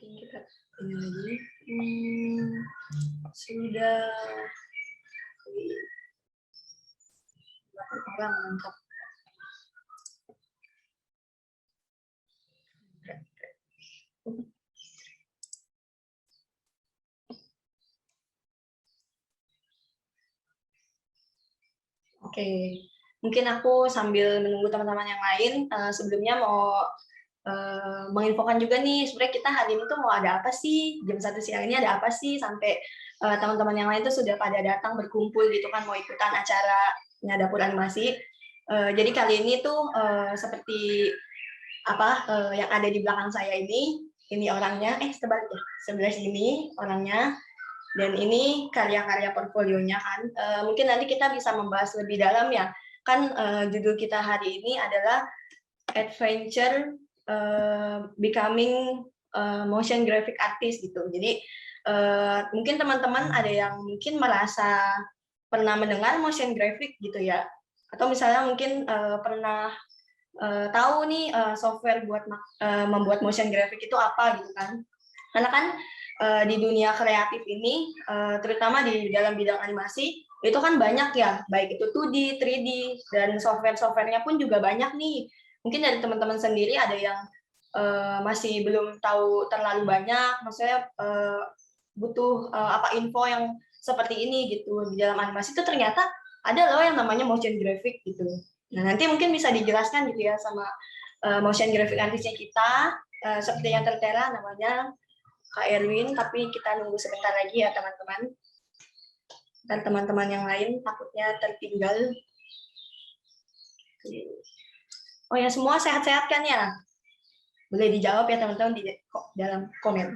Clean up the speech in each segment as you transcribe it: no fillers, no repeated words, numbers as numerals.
Kita ini lagi. Sudah orang lengkap. Oke, mungkin aku sambil menunggu teman-teman yang lain, sebelumnya mau menginfokan juga nih, sebenarnya kita hari ini tuh mau ada apa sih, jam 1 siang ini ada apa sih, sampai teman-teman yang lain tuh sudah pada datang berkumpul gitu kan, mau ikutan acaranya Dapur Animasi. Jadi kali ini tuh seperti apa yang ada di belakang saya ini orangnya, sebalik ya, sebelah sini orangnya, dan ini karya-karya portfolionya kan. Mungkin nanti kita bisa membahas lebih dalam ya, kan judul kita hari ini adalah Adventure Becoming Motion Graphic Artist gitu. Jadi mungkin teman-teman ada yang mungkin merasa pernah mendengar motion graphic gitu ya, atau misalnya mungkin pernah tahu nih software buat membuat motion graphic itu apa gitu kan. Karena kan di dunia kreatif ini, terutama di dalam bidang animasi, itu kan banyak ya, baik itu 2D, 3D, dan software-softwarenya pun juga banyak nih. Mungkin dari teman-teman sendiri ada yang masih belum tahu terlalu banyak, maksudnya butuh apa info yang seperti ini gitu. Di dalam animasi itu ternyata ada loh yang namanya motion graphic gitu. Nah, nanti mungkin bisa dijelaskan gitu ya sama motion graphic artisnya kita, seperti yang tertera namanya Kak Erwin, tapi kita nunggu sebentar lagi ya teman-teman. Dan teman-teman yang lain takutnya tertinggal. Oh ya, semua sehat-sehat kan ya? Boleh dijawab ya teman-teman di dalam komen.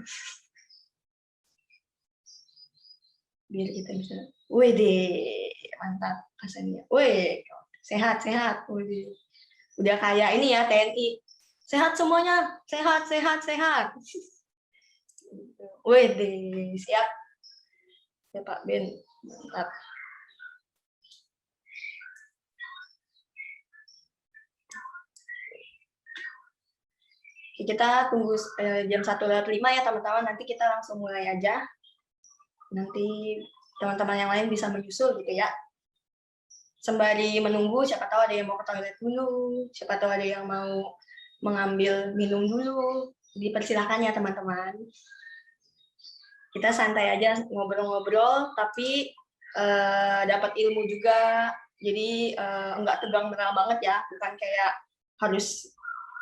Biar kita bisa. Wih deh, mantap rasanya. Wih, sehat-sehat. Wih, udah kayak ini ya TNI. Sehat semuanya, sehat, sehat, sehat. Wih deh, siap. Ya Pak Ben, mantap. Kita tunggu jam 1:05 ya teman-teman, nanti kita langsung mulai aja. Nanti teman-teman yang lain bisa menyusul gitu ya. Sembari menunggu, siapa tahu ada yang mau ke toilet dulu, siapa tahu ada yang mau mengambil minum dulu, dipersilakan ya teman-teman. Kita santai aja ngobrol-ngobrol, tapi dapat ilmu juga, jadi nggak tegang benar banget ya, bukan kayak harus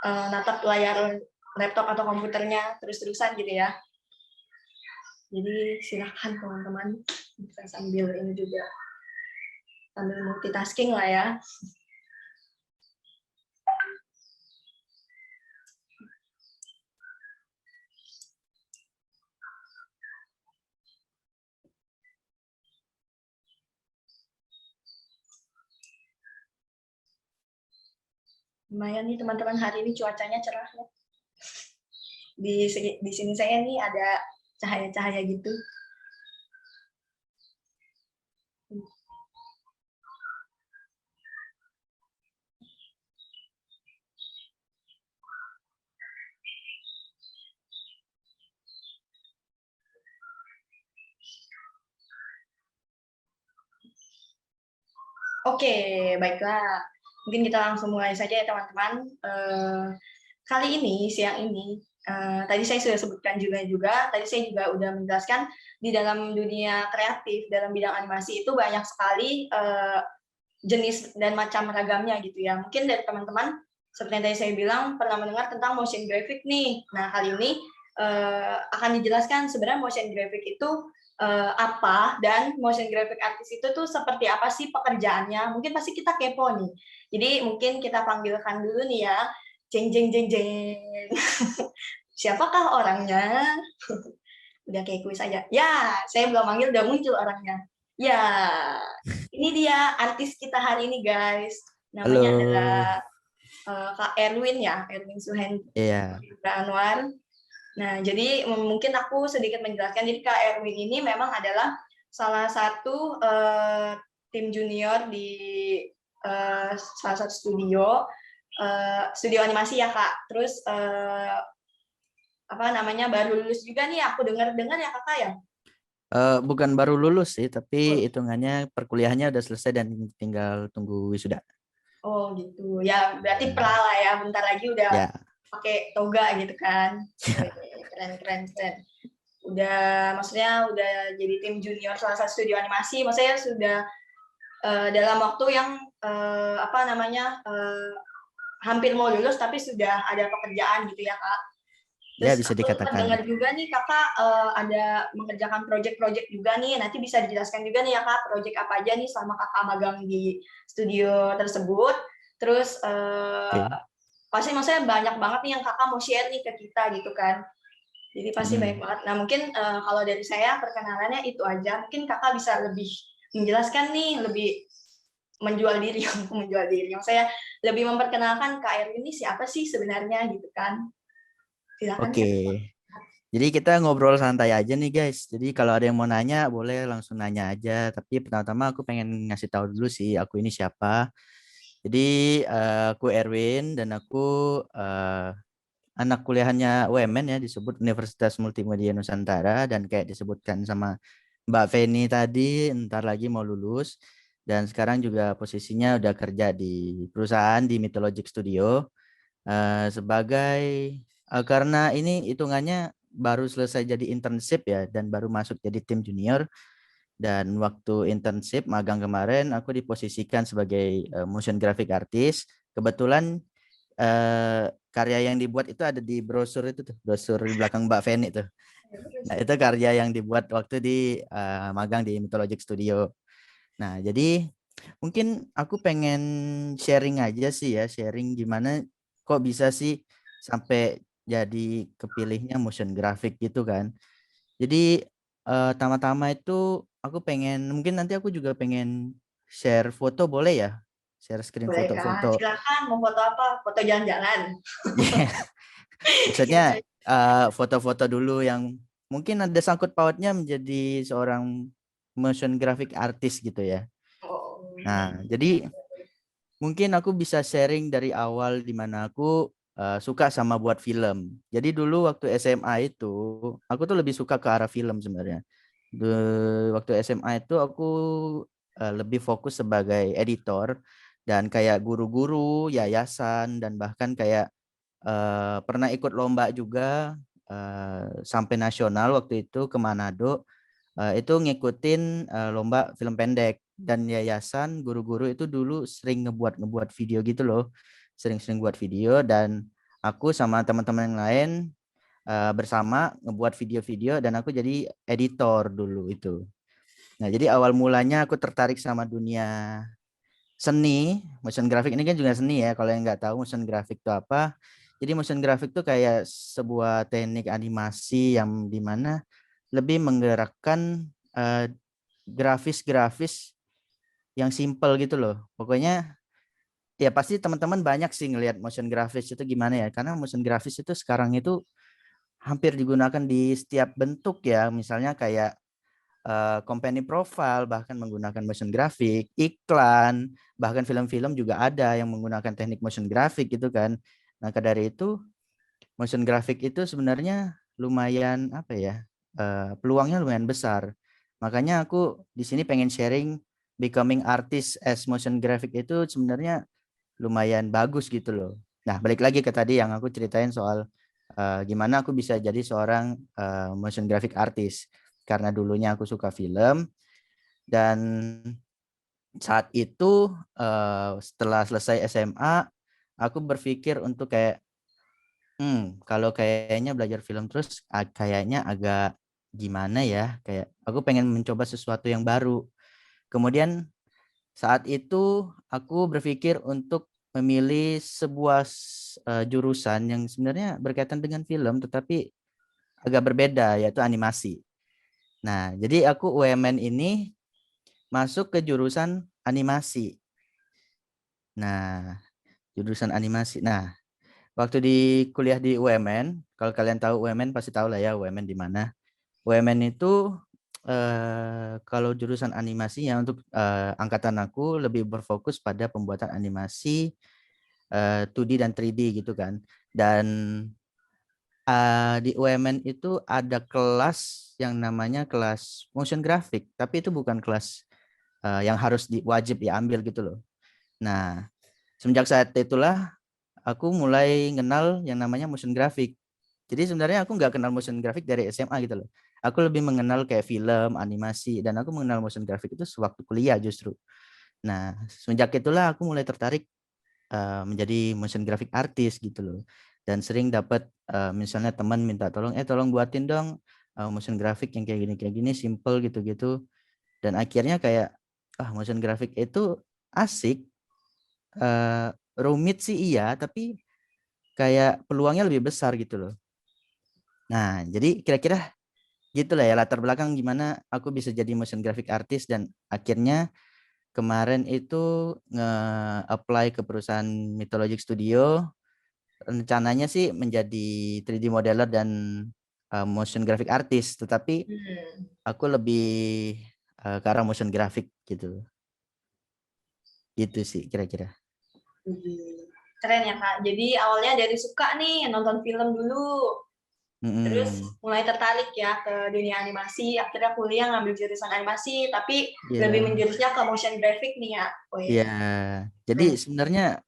natap layar laptop atau komputernya terus-terusan gitu ya. Jadi silakan teman-teman bisa sambil ini juga, sambil multitasking lah ya. Lumayan nih teman-teman, hari ini cuacanya cerah ya. Di sini saya nih ada cahaya-cahaya gitu. Oke, baiklah. Mungkin kita langsung mulai saja ya teman-teman. Kali ini, siang ini, tadi saya sudah sebutkan juga, tadi saya juga udah menjelaskan di dalam dunia kreatif, dalam bidang animasi itu banyak sekali jenis dan macam ragamnya gitu ya. Mungkin dari teman-teman, seperti yang tadi saya bilang, pernah mendengar tentang motion graphic nih. Nah, kali ini akan dijelaskan sebenarnya motion graphic itu apa, dan motion graphic artist itu tuh seperti apa sih pekerjaannya. Mungkin pasti kita kepo nih. Jadi mungkin kita panggilkan dulu nih ya. Jeng jeng jeng jeng. Siapakah orangnya? Udah kayak kuis aja. Ya, saya belum manggil udah muncul orangnya. Ya, ini dia artis kita hari ini guys. Namanya Halo. adalah Kak Erwin ya, Erwin Suhendra Iya. Anwar. Nah, jadi mungkin aku sedikit menjelaskan. Jadi Kak Erwin ini memang adalah salah satu tim junior di salah satu studio animasi ya Kak. Terus apa namanya baru lulus juga nih, aku dengar-dengar ya kakak ya. Bukan baru lulus sih, tapi Oh, hitungannya perkuliahannya udah selesai dan tinggal tunggu wisuda. oh gitu ya, berarti Hmm. pelala ya, bentar lagi udah Ya, pakai toga gitu kan. Wih, keren keren keren. Udah maksudnya udah jadi tim junior salah satu studio animasi, maksudnya sudah dalam waktu yang apa namanya hampir mau lulus tapi sudah ada pekerjaan gitu ya kak. ya Terus bisa aku sempat dikatakan. dengar juga nih kakak ada mengerjakan project-project juga nih. Nanti bisa dijelaskan juga nih ya kak, project apa aja nih selama kakak magang di studio tersebut. Terus Oke. pasti maksudnya banyak banget nih yang kakak mau share nih ke kita gitu kan. Jadi pasti banyak Hmm. banget. Nah mungkin kalau dari saya perkenalannya itu aja. Mungkin kakak bisa lebih menjelaskan nih, lebih menjual diri, menjual diri. Yang saya lebih memperkenalkan Kak Erwin ini siapa sih sebenarnya gitu kan. Silakan Oke. Kak. Jadi kita ngobrol santai aja nih guys. Jadi kalau ada yang mau nanya boleh langsung nanya aja. Tapi pertama-tama aku pengen ngasih tahu dulu sih aku ini siapa. Jadi aku Erwin dan aku eh, anak kuliahannya UMN ya, disebut Universitas Multimedia Nusantara, dan kayak disebutkan sama Mbak Feni tadi ntar lagi mau lulus dan sekarang juga posisinya udah kerja di perusahaan di Mythologic Studio sebagai karena ini hitungannya baru selesai jadi internship ya dan baru masuk jadi tim junior. Dan waktu internship magang kemarin aku diposisikan sebagai motion graphic artist. Kebetulan karya yang dibuat itu ada di brosur itu tuh, brosur di belakang Mbak Feni tuh. Nah, itu karya yang dibuat waktu di magang di Mythologic Studio. Nah, jadi mungkin aku pengen sharing aja sih ya, sharing gimana kok bisa sih sampai jadi kepilihnya motion graphic gitu kan. Jadi tama-tama itu aku pengen, mungkin nanti aku juga pengen share foto boleh ya? Share screen Boleh Kak. foto-foto. Silakan mau foto apa? Foto jalan-jalan. Maksudnya Gitu aja. foto-foto dulu yang mungkin ada sangkut pautnya menjadi seorang motion graphic artist gitu ya. Oh. Nah, jadi mungkin aku bisa sharing dari awal di mana aku suka sama buat film. Jadi dulu waktu SMA itu aku tuh lebih suka ke arah film sebenarnya. Waktu SMA itu aku lebih fokus sebagai editor dan kayak guru-guru, yayasan dan bahkan kayak pernah ikut lomba juga sampai nasional waktu itu ke Manado. Itu ngikutin lomba film pendek dan yayasan guru-guru itu dulu sering ngebuat video gitu loh, sering-sering buat video dan aku sama teman-teman yang lain bersama ngebuat video-video dan aku jadi editor dulu itu. Nah, jadi awal mulanya aku tertarik sama dunia seni, motion graphic ini kan juga seni ya. Kalau yang nggak tahu motion graphic itu apa, jadi motion graphic itu kayak sebuah teknik animasi yang dimana lebih menggerakkan grafis-grafis yang simple gitu loh. Pokoknya ya pasti teman-teman banyak sih ngelihat motion grafis itu gimana ya. Karena motion grafis itu sekarang itu hampir digunakan di setiap bentuk ya. Misalnya kayak company profile bahkan menggunakan motion graphic, iklan, bahkan film-film juga ada yang menggunakan teknik motion graphic gitu kan. Nah, dari itu motion graphic itu sebenarnya lumayan apa ya? Peluangnya lumayan besar. Makanya aku di sini pengen sharing becoming artist as motion graphic itu sebenarnya lumayan bagus gitu loh. Nah, balik lagi ke tadi yang aku ceritain soal gimana aku bisa jadi seorang motion graphic artist. Karena dulunya aku suka film dan saat itu setelah selesai SMA aku berpikir untuk kayak kalau kayaknya belajar film terus kayaknya agak gimana ya, kayak aku pengen mencoba sesuatu yang baru. Kemudian saat itu aku berpikir untuk memilih sebuah jurusan yang sebenarnya berkaitan dengan film tetapi agak berbeda yaitu animasi. Nah, jadi aku UMN ini masuk ke jurusan animasi. Nah, jurusan animasi. Nah, waktu di kuliah di UMN, kalau kalian tahu UMN pasti tahu lah ya UMN di mana. UMN itu kalau jurusan animasinya untuk angkatan aku lebih berfokus pada pembuatan animasi 2D dan 3D gitu kan. Dan Di UMN itu ada kelas yang namanya kelas motion graphic, tapi itu bukan kelas yang harus wajib diambil gitu loh. Nah, semenjak saat itulah aku mulai kenal yang namanya motion graphic. Jadi sebenarnya aku nggak kenal motion graphic dari SMA gitu loh. Aku lebih mengenal kayak film, animasi, dan aku mengenal motion graphic itu sewaktu kuliah justru. Nah, semenjak itulah aku mulai tertarik menjadi motion graphic artist gitu loh. Dan sering dapat misalnya teman minta tolong, tolong buatin dong motion graphic yang kayak gini, simple gitu-gitu. Dan akhirnya kayak, motion graphic itu asik, rumit sih iya, tapi kayak peluangnya lebih besar gitu loh. Nah, jadi kira-kira gitulah ya latar belakang gimana aku bisa jadi motion graphic artist, dan akhirnya kemarin itu nge-apply ke perusahaan Mythologic Studio. Rencananya sih menjadi 3D modeler dan motion graphic artist, tetapi aku lebih ke arah motion graphic gitu. Gitu sih kira-kira. Keren ya Kak. Jadi awalnya dari suka nih nonton film dulu. Terus mulai tertarik ya ke dunia animasi, akhirnya kuliah ngambil jurusan animasi, tapi lebih Iya. menjurusnya ke motion graphic nih ya. Oh Iya. iya. Jadi sebenarnya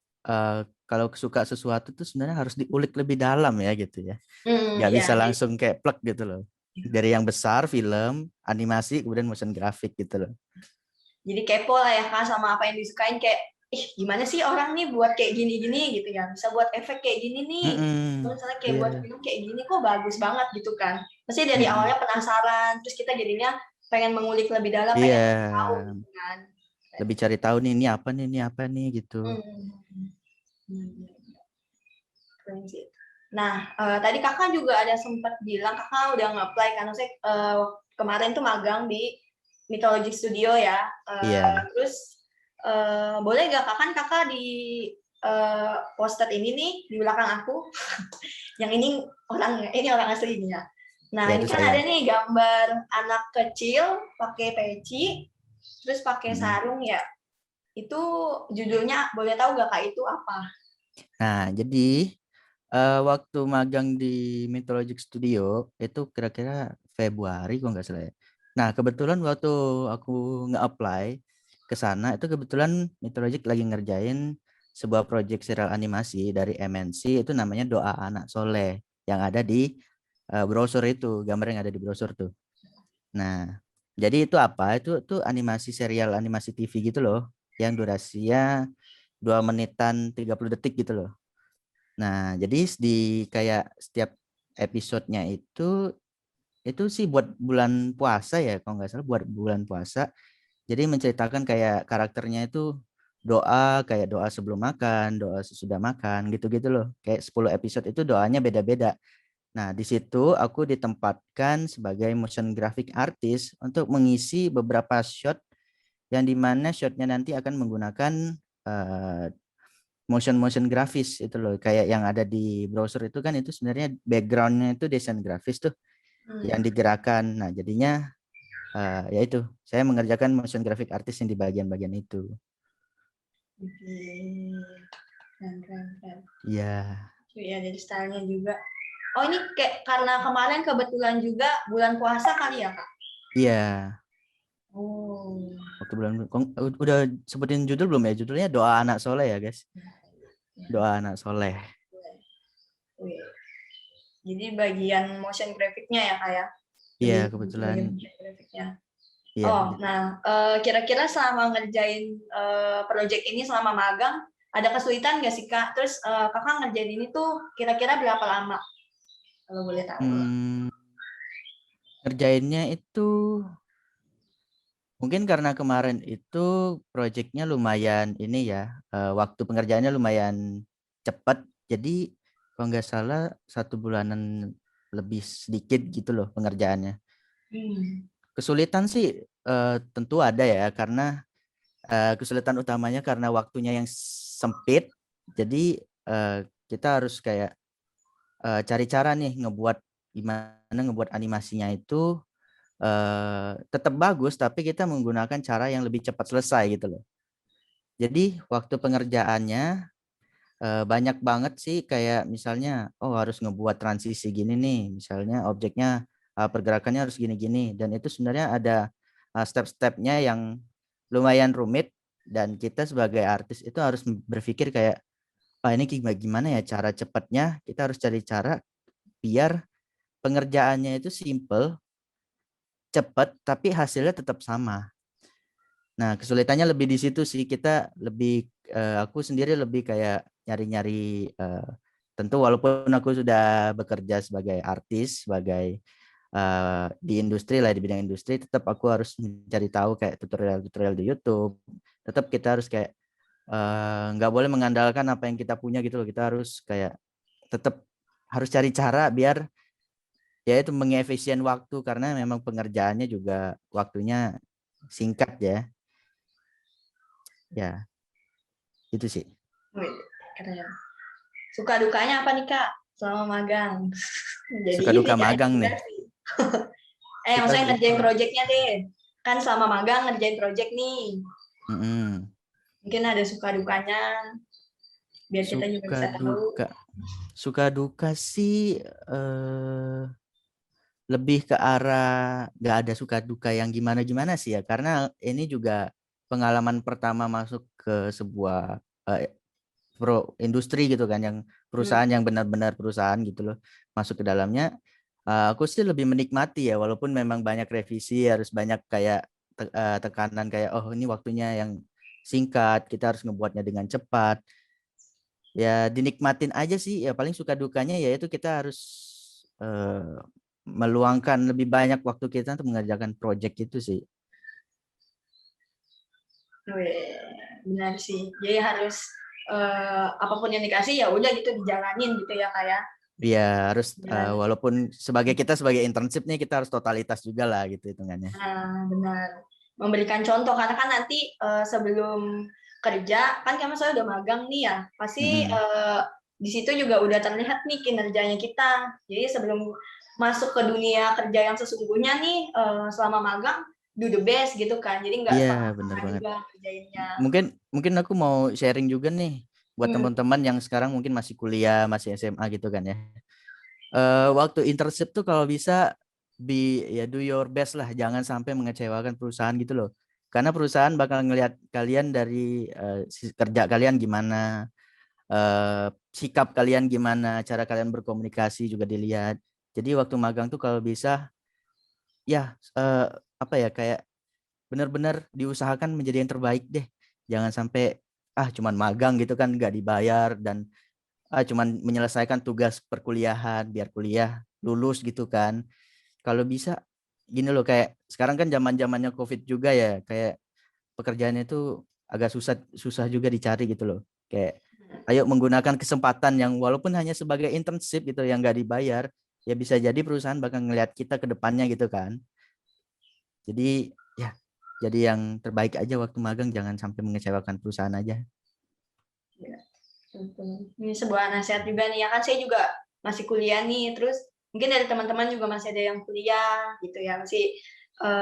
kalau suka sesuatu tuh sebenarnya harus diulik lebih dalam ya gitu ya. Nggak Ya, bisa langsung kayak plek gitu loh. Dari yang besar film, animasi, kemudian motion graphic gitu loh. jadi kepo lah ya Kak sama apa yang disukain, kayak gimana sih orang nih buat kayak gini-gini gitu ya, bisa buat efek kayak gini nih. Misalnya kayak buat Iya. film kayak gini kok bagus banget gitu kan. Pasti dari Mm-mm. awalnya penasaran, terus kita jadinya pengen mengulik lebih dalam, Iya. pengen tahu gitu kan. Lebih cari tahu nih ini apa nih gitu. Keren sih. Nah, tadi kakak juga ada sempat bilang kakak udah nge-apply kan, maksudnya kemarin tuh magang di Mythologic Studio ya. Iya. Terus boleh gak kakak di poster ini nih di belakang aku, yang ini orang aslinya. Nah, Ya ini itu kan saya. ada nih gambar anak kecil pakai peci, terus pakai Mm. sarung ya. Itu judulnya boleh tahu gak kak itu apa? Nah, jadi waktu magang di Mythologic Studio itu kira-kira Februari kalau nggak salah ya. Nah, kebetulan waktu aku nge-apply ke sana itu kebetulan Mythologic lagi ngerjain sebuah proyek serial animasi dari MNC itu namanya Doa Anak Soleh yang ada di brosur itu, gambar yang ada di brosur tuh. Nah, jadi itu apa? Itu animasi serial animasi TV gitu loh, yang durasinya 2 menitan 30 detik gitu loh. Nah, jadi di kayak setiap episodenya itu sih buat bulan puasa ya, kalau nggak salah buat bulan puasa. Jadi menceritakan kayak karakternya itu kayak doa sebelum makan, doa sesudah makan, gitu-gitu loh. Kayak 10 episode itu doanya beda-beda. Nah, di situ aku ditempatkan sebagai motion graphic artist untuk mengisi beberapa shot yang dimana shotnya nanti akan menggunakan eh, motion grafis itu loh, kayak yang ada di browser itu kan, itu sebenarnya backgroundnya itu desain grafis tuh yang digerakkan. Nah, jadinya ya itu saya mengerjakan motion graphic artist yang di bagian-bagian itu. Keren. Iya. Iya, jadi stylenya juga. Oh, ini kayak karena kemarin kebetulan juga bulan puasa kali ya, Kak? Iya. Oh. Waktu bulan udah sebutin judul belum ya? Judulnya Doa Anak Soleh ya, guys. Doa Anak Soleh. Jadi bagian motion graphicnya ya, Kak ya? Iya, Lebih kebetulan. bagian motion graphicnya. Iya. Oh, nah kira-kira selama ngerjain project ini selama magang, ada kesulitan nggak sih, Kak? Terus kakak ngerjain ini tuh kira-kira berapa lama? Kalau boleh tahu. Ngerjainnya itu mungkin karena kemarin itu proyeknya lumayan ini ya, waktu pengerjaannya lumayan cepat. Jadi kalau nggak salah 1 bulanan lebih sedikit gitu loh pengerjaannya. Kesulitan sih tentu ada ya, karena kesulitan utamanya karena waktunya yang sempit. Jadi kita harus kayak cari cara nih gimana ngebuat animasinya itu tetap bagus, tapi kita menggunakan cara yang lebih cepat selesai gitu loh. Jadi waktu pengerjaannya banyak banget sih kayak misalnya oh harus ngebuat transisi gini nih, misalnya objeknya pergerakannya harus gini-gini, dan itu sebenarnya ada step-stepnya yang lumayan rumit, dan kita sebagai artis itu harus berpikir kayak ini gimana ya cara cepatnya, kita harus cari cara biar pengerjaannya itu simple, cepat, tapi hasilnya tetap sama. Nah, kesulitannya lebih di situ sih. Kita lebih, aku sendiri lebih kayak nyari-nyari, tentu walaupun aku sudah bekerja sebagai artis, sebagai di industri lah, di bidang industri, tetap aku harus mencari tahu kayak tutorial-tutorial di YouTube. Tetap kita harus kayak nggak boleh mengandalkan apa yang kita punya gitu loh. Kita harus kayak tetap harus cari cara biar ya itu mengefisien waktu, karena memang pengerjaannya juga waktunya singkat ya. Ya, itu sih. Wih, keren. Suka dukanya apa nih Kak selama magang? Jadi Suka ini duka ya magang nih. integrasi. Suka Maksudnya ngerjain duka. projectnya deh. Kan selama magang ngerjain project nih. Mm-mm. Mungkin ada suka dukanya, biar kita juga Suka bisa tahu. duka. Suka duka sih lebih ke arah nggak ada suka duka yang gimana-gimana sih ya. Karena ini juga pengalaman pertama masuk ke sebuah industri gitu kan, yang perusahaan yang benar-benar perusahaan gitu loh, masuk ke dalamnya. Aku sih lebih menikmati ya, walaupun memang banyak revisi, harus banyak kayak tekanan kayak oh ini waktunya yang singkat, kita harus ngebuatnya dengan cepat. Ya dinikmatin aja sih ya, paling suka dukanya yaitu kita harus eh, meluangkan lebih banyak waktu kita untuk mengerjakan project itu sih. Wih, benar sih. Jadi harus apapun yang dikasih ya udah gitu dijalanin gitu ya kayak. Ya harus Dan walaupun kita sebagai internship nih kita harus totalitas juga lah gitu hitungannya. benar memberikan contoh karena kan nanti sebelum kerja kan kamu saya udah magang nih ya pasti Mm-mm. di situ juga udah terlihat nih kinerjanya kita. Jadi sebelum masuk ke dunia kerja yang sesungguhnya nih selama magang do the best gitu kan. Jadi nggak Iya benar setengah-setengah banget. juga kerjainnya. Mungkin aku mau sharing juga nih buat Hmm. teman-teman yang sekarang mungkin masih kuliah, masih SMA gitu kan ya. Waktu internship tuh kalau bisa ya do your best lah, jangan sampai mengecewakan perusahaan gitu loh. Karena perusahaan bakal ngelihat kalian dari kerja kalian gimana, sikap kalian gimana, cara kalian berkomunikasi juga dilihat. Jadi waktu magang tuh kalau bisa ya apa ya kayak benar-benar diusahakan menjadi yang terbaik deh. Jangan sampai cuman magang gitu kan nggak dibayar, dan cuman menyelesaikan tugas perkuliahan biar kuliah lulus gitu kan. Kalau bisa gini loh, kayak sekarang kan zaman-zamannya Covid juga ya, kayak pekerjaannya itu agak susah susah juga dicari gitu loh. Kayak ayo menggunakan kesempatan yang walaupun hanya sebagai internship gitu yang nggak dibayar, ya bisa jadi perusahaan bakal ngelihat kita ke depannya gitu kan. Jadi ya jadi yang terbaik aja waktu magang, jangan sampai mengecewakan perusahaan aja. Ya, ini sebuah nasihat juga nih ya kan saya juga masih kuliah nih terus mungkin dari teman-teman juga masih ada yang kuliah gitu ya masih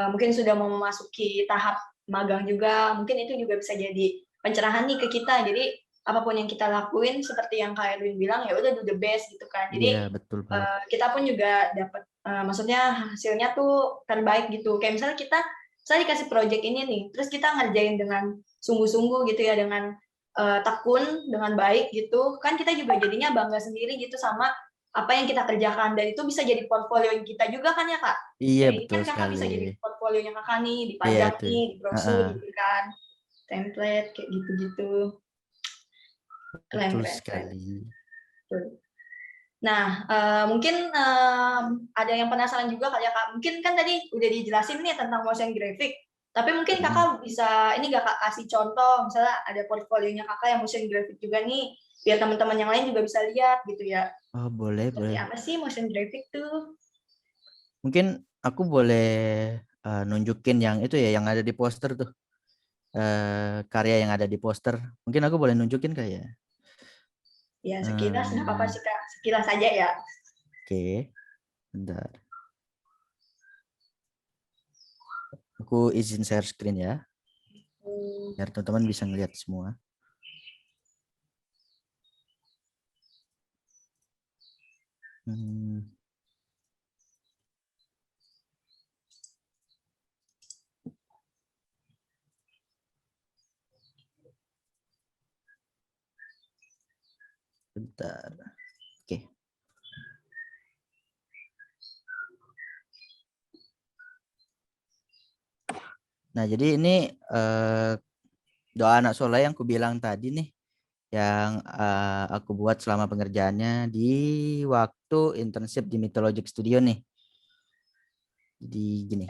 mungkin sudah mau memasuki tahap magang juga mungkin itu juga bisa jadi pencerahan nih ke kita jadi apapun yang kita lakuin seperti yang Kak Edwin bilang ya udah do the best gitu kan Iya, jadi betul banget. kita pun juga dapat maksudnya hasilnya tuh terbaik gitu kayak misalnya saya dikasih project ini nih terus kita ngerjain dengan sungguh-sungguh gitu ya dengan tekun dengan baik gitu kan kita juga jadinya bangga sendiri gitu sama apa yang kita kerjakan dan itu bisa jadi portfolio kita juga kan ya kak Iya, jadi betul kan kakak sekali. bisa jadi portfolionya kakak nih Iya dipajang tuh. nih di brosur Heeh, gitu kan template kayak gitu-gitu keren betul keren keren. sekali. Nah, mungkin ada yang penasaran juga kali ya Kak. Mungkin kan tadi udah dijelasin nih tentang motion graphic. Tapi mungkin Mm. Kakak bisa ini gak Kak kasih contoh, misalnya ada portfolionya Kakak yang motion graphic juga nih, biar teman-teman yang lain juga bisa lihat gitu ya. Oh, boleh, Seperti boleh. apa sih motion graphic tuh? Mungkin aku boleh nunjukin yang itu ya, yang ada di poster tuh. Karya yang ada di poster. Mungkin aku boleh nunjukin kayak ya. Ya sekilas nggak apa-apa Hmm, sih Kak, sekilas aja ya. oke, bentar. Aku izin share screen ya, Hmm, biar teman-teman bisa ngeliat semua. Hmm. Bentar. Oke. Nah, jadi ini doa anak soleh yang aku bilang tadi nih, yang aku buat selama pengerjaannya di waktu internship di Mythologic Studio nih. Jadi gini.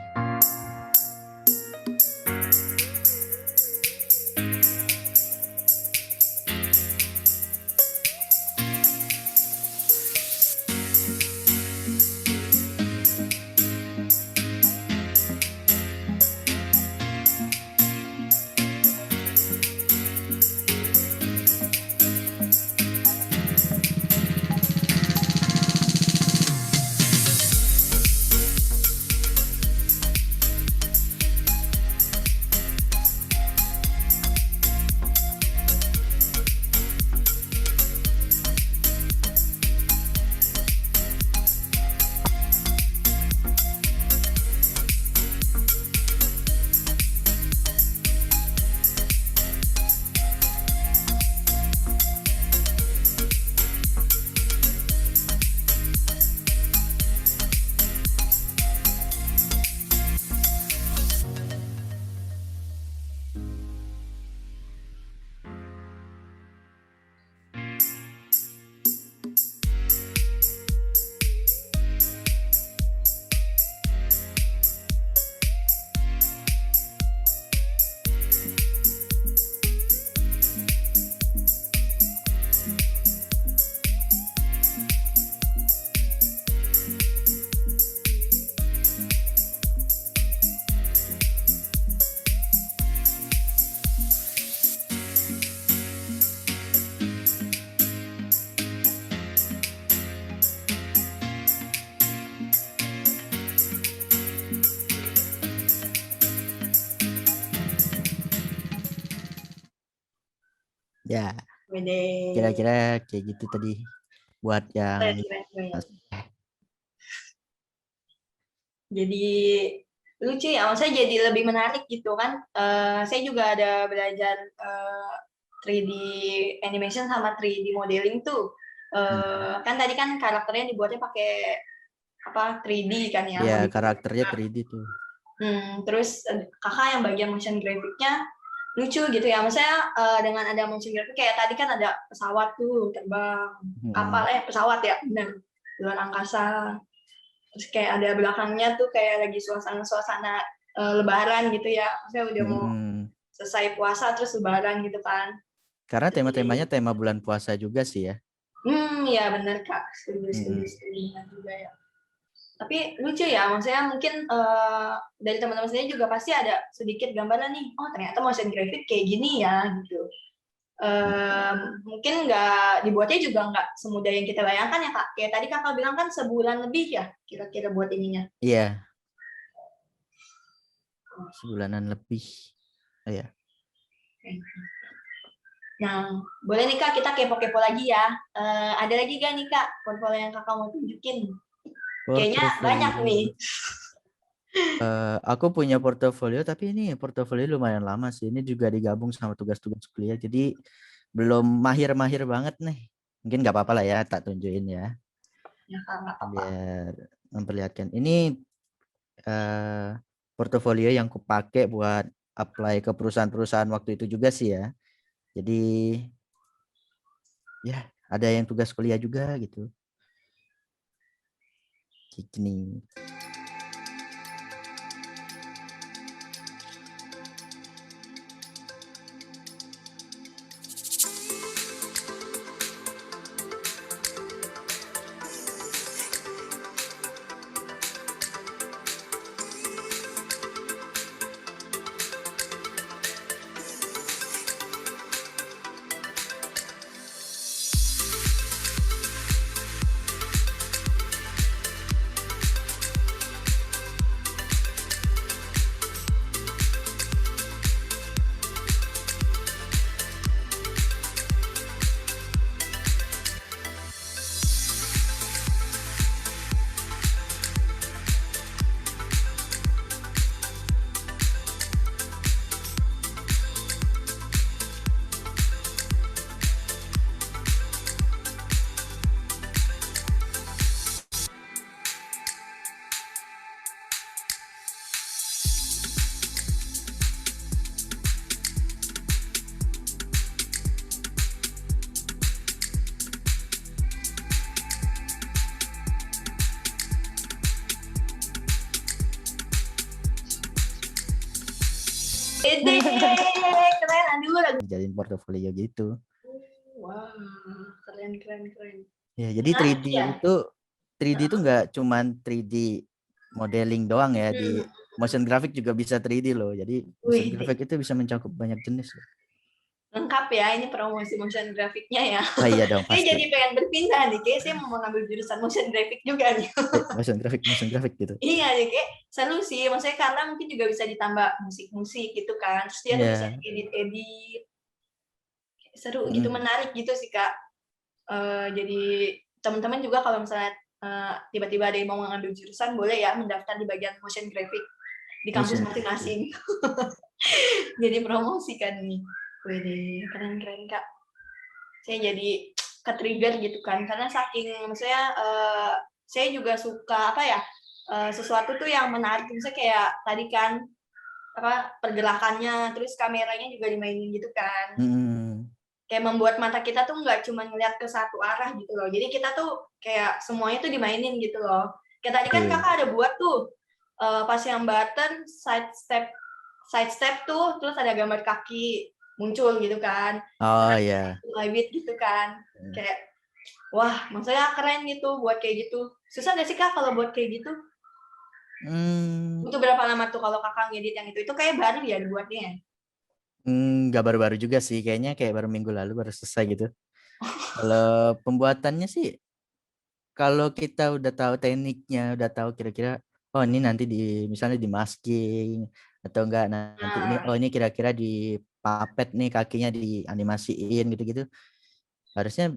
Ya, Wede. kira-kira kayak gitu tadi buat yang Keren. Jadi lucu ya, maksudnya jadi lebih menarik gitu kan. Saya juga ada belajar 3D animation sama 3D modeling tuh. Kan tadi kan karakternya dibuatnya pakai apa 3D kan ya. ya karakternya 3D tuh. Terus kakak yang bagian motion graphicnya lucu gitu ya. Maksudnya dengan ada motion graphic kayak tadi kan ada pesawat tuh terbang, kapal pesawat ya, benar, luar angkasa. Terus kayak ada belakangnya tuh kayak lagi suasana-suasana lebaran gitu ya. Maksudnya udah mau selesai puasa terus lebaran gitu kan. Karena Jadi, tema-temanya tema bulan puasa juga sih ya. ya benar Kak. Setuju juga ya. Tapi lucu ya, maksudnya mungkin dari teman-teman sendiri juga pasti ada sedikit gambaran nih, oh ternyata motion graphic kayak gini ya gitu. Mungkin nggak dibuatnya juga nggak semudah yang kita bayangkan ya Kak. Kayak tadi Kakak bilang kan sebulan lebih ya kira-kira buat ininya. Iya. Sebulanan lebih. Oh, ya. Nah, boleh nih Kak kita kepo-kepo lagi ya. Ada lagi gak nih Kak portfolio yang Kakak mau tunjukin? Kayaknya banyak nih. Aku punya portofolio, tapi ini portofolio lumayan lama sih. Ini juga digabung sama tugas-tugas kuliah, jadi belum mahir-mahir banget nih. Mungkin nggak apa-apa lah ya, tak tunjukin ya. Ya Kak, nggak apa-apa. Biar memperlihatkan. Ini portofolio yang kupakai buat apply ke perusahaan-perusahaan waktu itu juga sih ya. Jadi ya ada yang tugas kuliah juga gitu. Gini. Ede, keren, aduh. Jadiin portofolio gitu. Wah, keren. Ya, jadi Menarik 3D ya. itu 3D itu nggak cuman 3D modeling doang ya, di motion graphic juga bisa 3D loh. Jadi motion Wih, graphic itu bisa mencakup banyak jenis loh. lengkap ya ini promosi motion grafiknya ya. Oh iya dong Saya pasti. jadi pengen berpindah nih, kayak saya mau ngambil jurusan motion graphic juga nih. Motion graphic gitu. Iya, jadi kayak seru sih. Maksudnya karena mungkin juga bisa ditambah musik-musik gitu kan. Terus dia tuh bisa Iya. edit-edit. Seru gitu, Mm. menarik gitu sih Kak. Jadi teman-teman juga kalau misalnya tiba-tiba ada yang mau ngambil jurusan, boleh ya mendaftar di bagian motion graphic di kampus Motion graphic. masing-masing. Jadi promosi kan nih. Wih, keren Kak. Saya jadi ke-trigger gitu kan, karena saking maksudnya saya juga suka apa ya, sesuatu tuh yang menarik, misalnya kayak tadi kan apa pergerakannya, terus kameranya juga dimainin gitu kan. Kayak membuat mata kita tuh nggak cuma ngeliat ke satu arah gitu loh. Jadi kita tuh kayak semuanya tuh dimainin gitu loh. Kayak tadi kan kakak ada buat tuh pas yang button side step tuh, terus ada gambar kaki muncul gitu kan. Oh iya. Live gitu kan. Kayak wah, maksudnya keren gitu buat kayak gitu. Susah nggak sih kak kalau buat kayak gitu? Butuh berapa lama tuh kalau kakak ngedit yang itu? Itu kayak baru ya dibuatnya. Nggak baru-baru juga sih, kayaknya kayak baru minggu lalu baru selesai gitu. Kalau pembuatannya sih, kalau kita udah tahu tekniknya, udah tahu kira-kira, oh ini nanti misalnya di masking atau enggak nanti ini, oh ini kira-kira di puppet nih kakinya dianimasiin gitu-gitu. Harusnya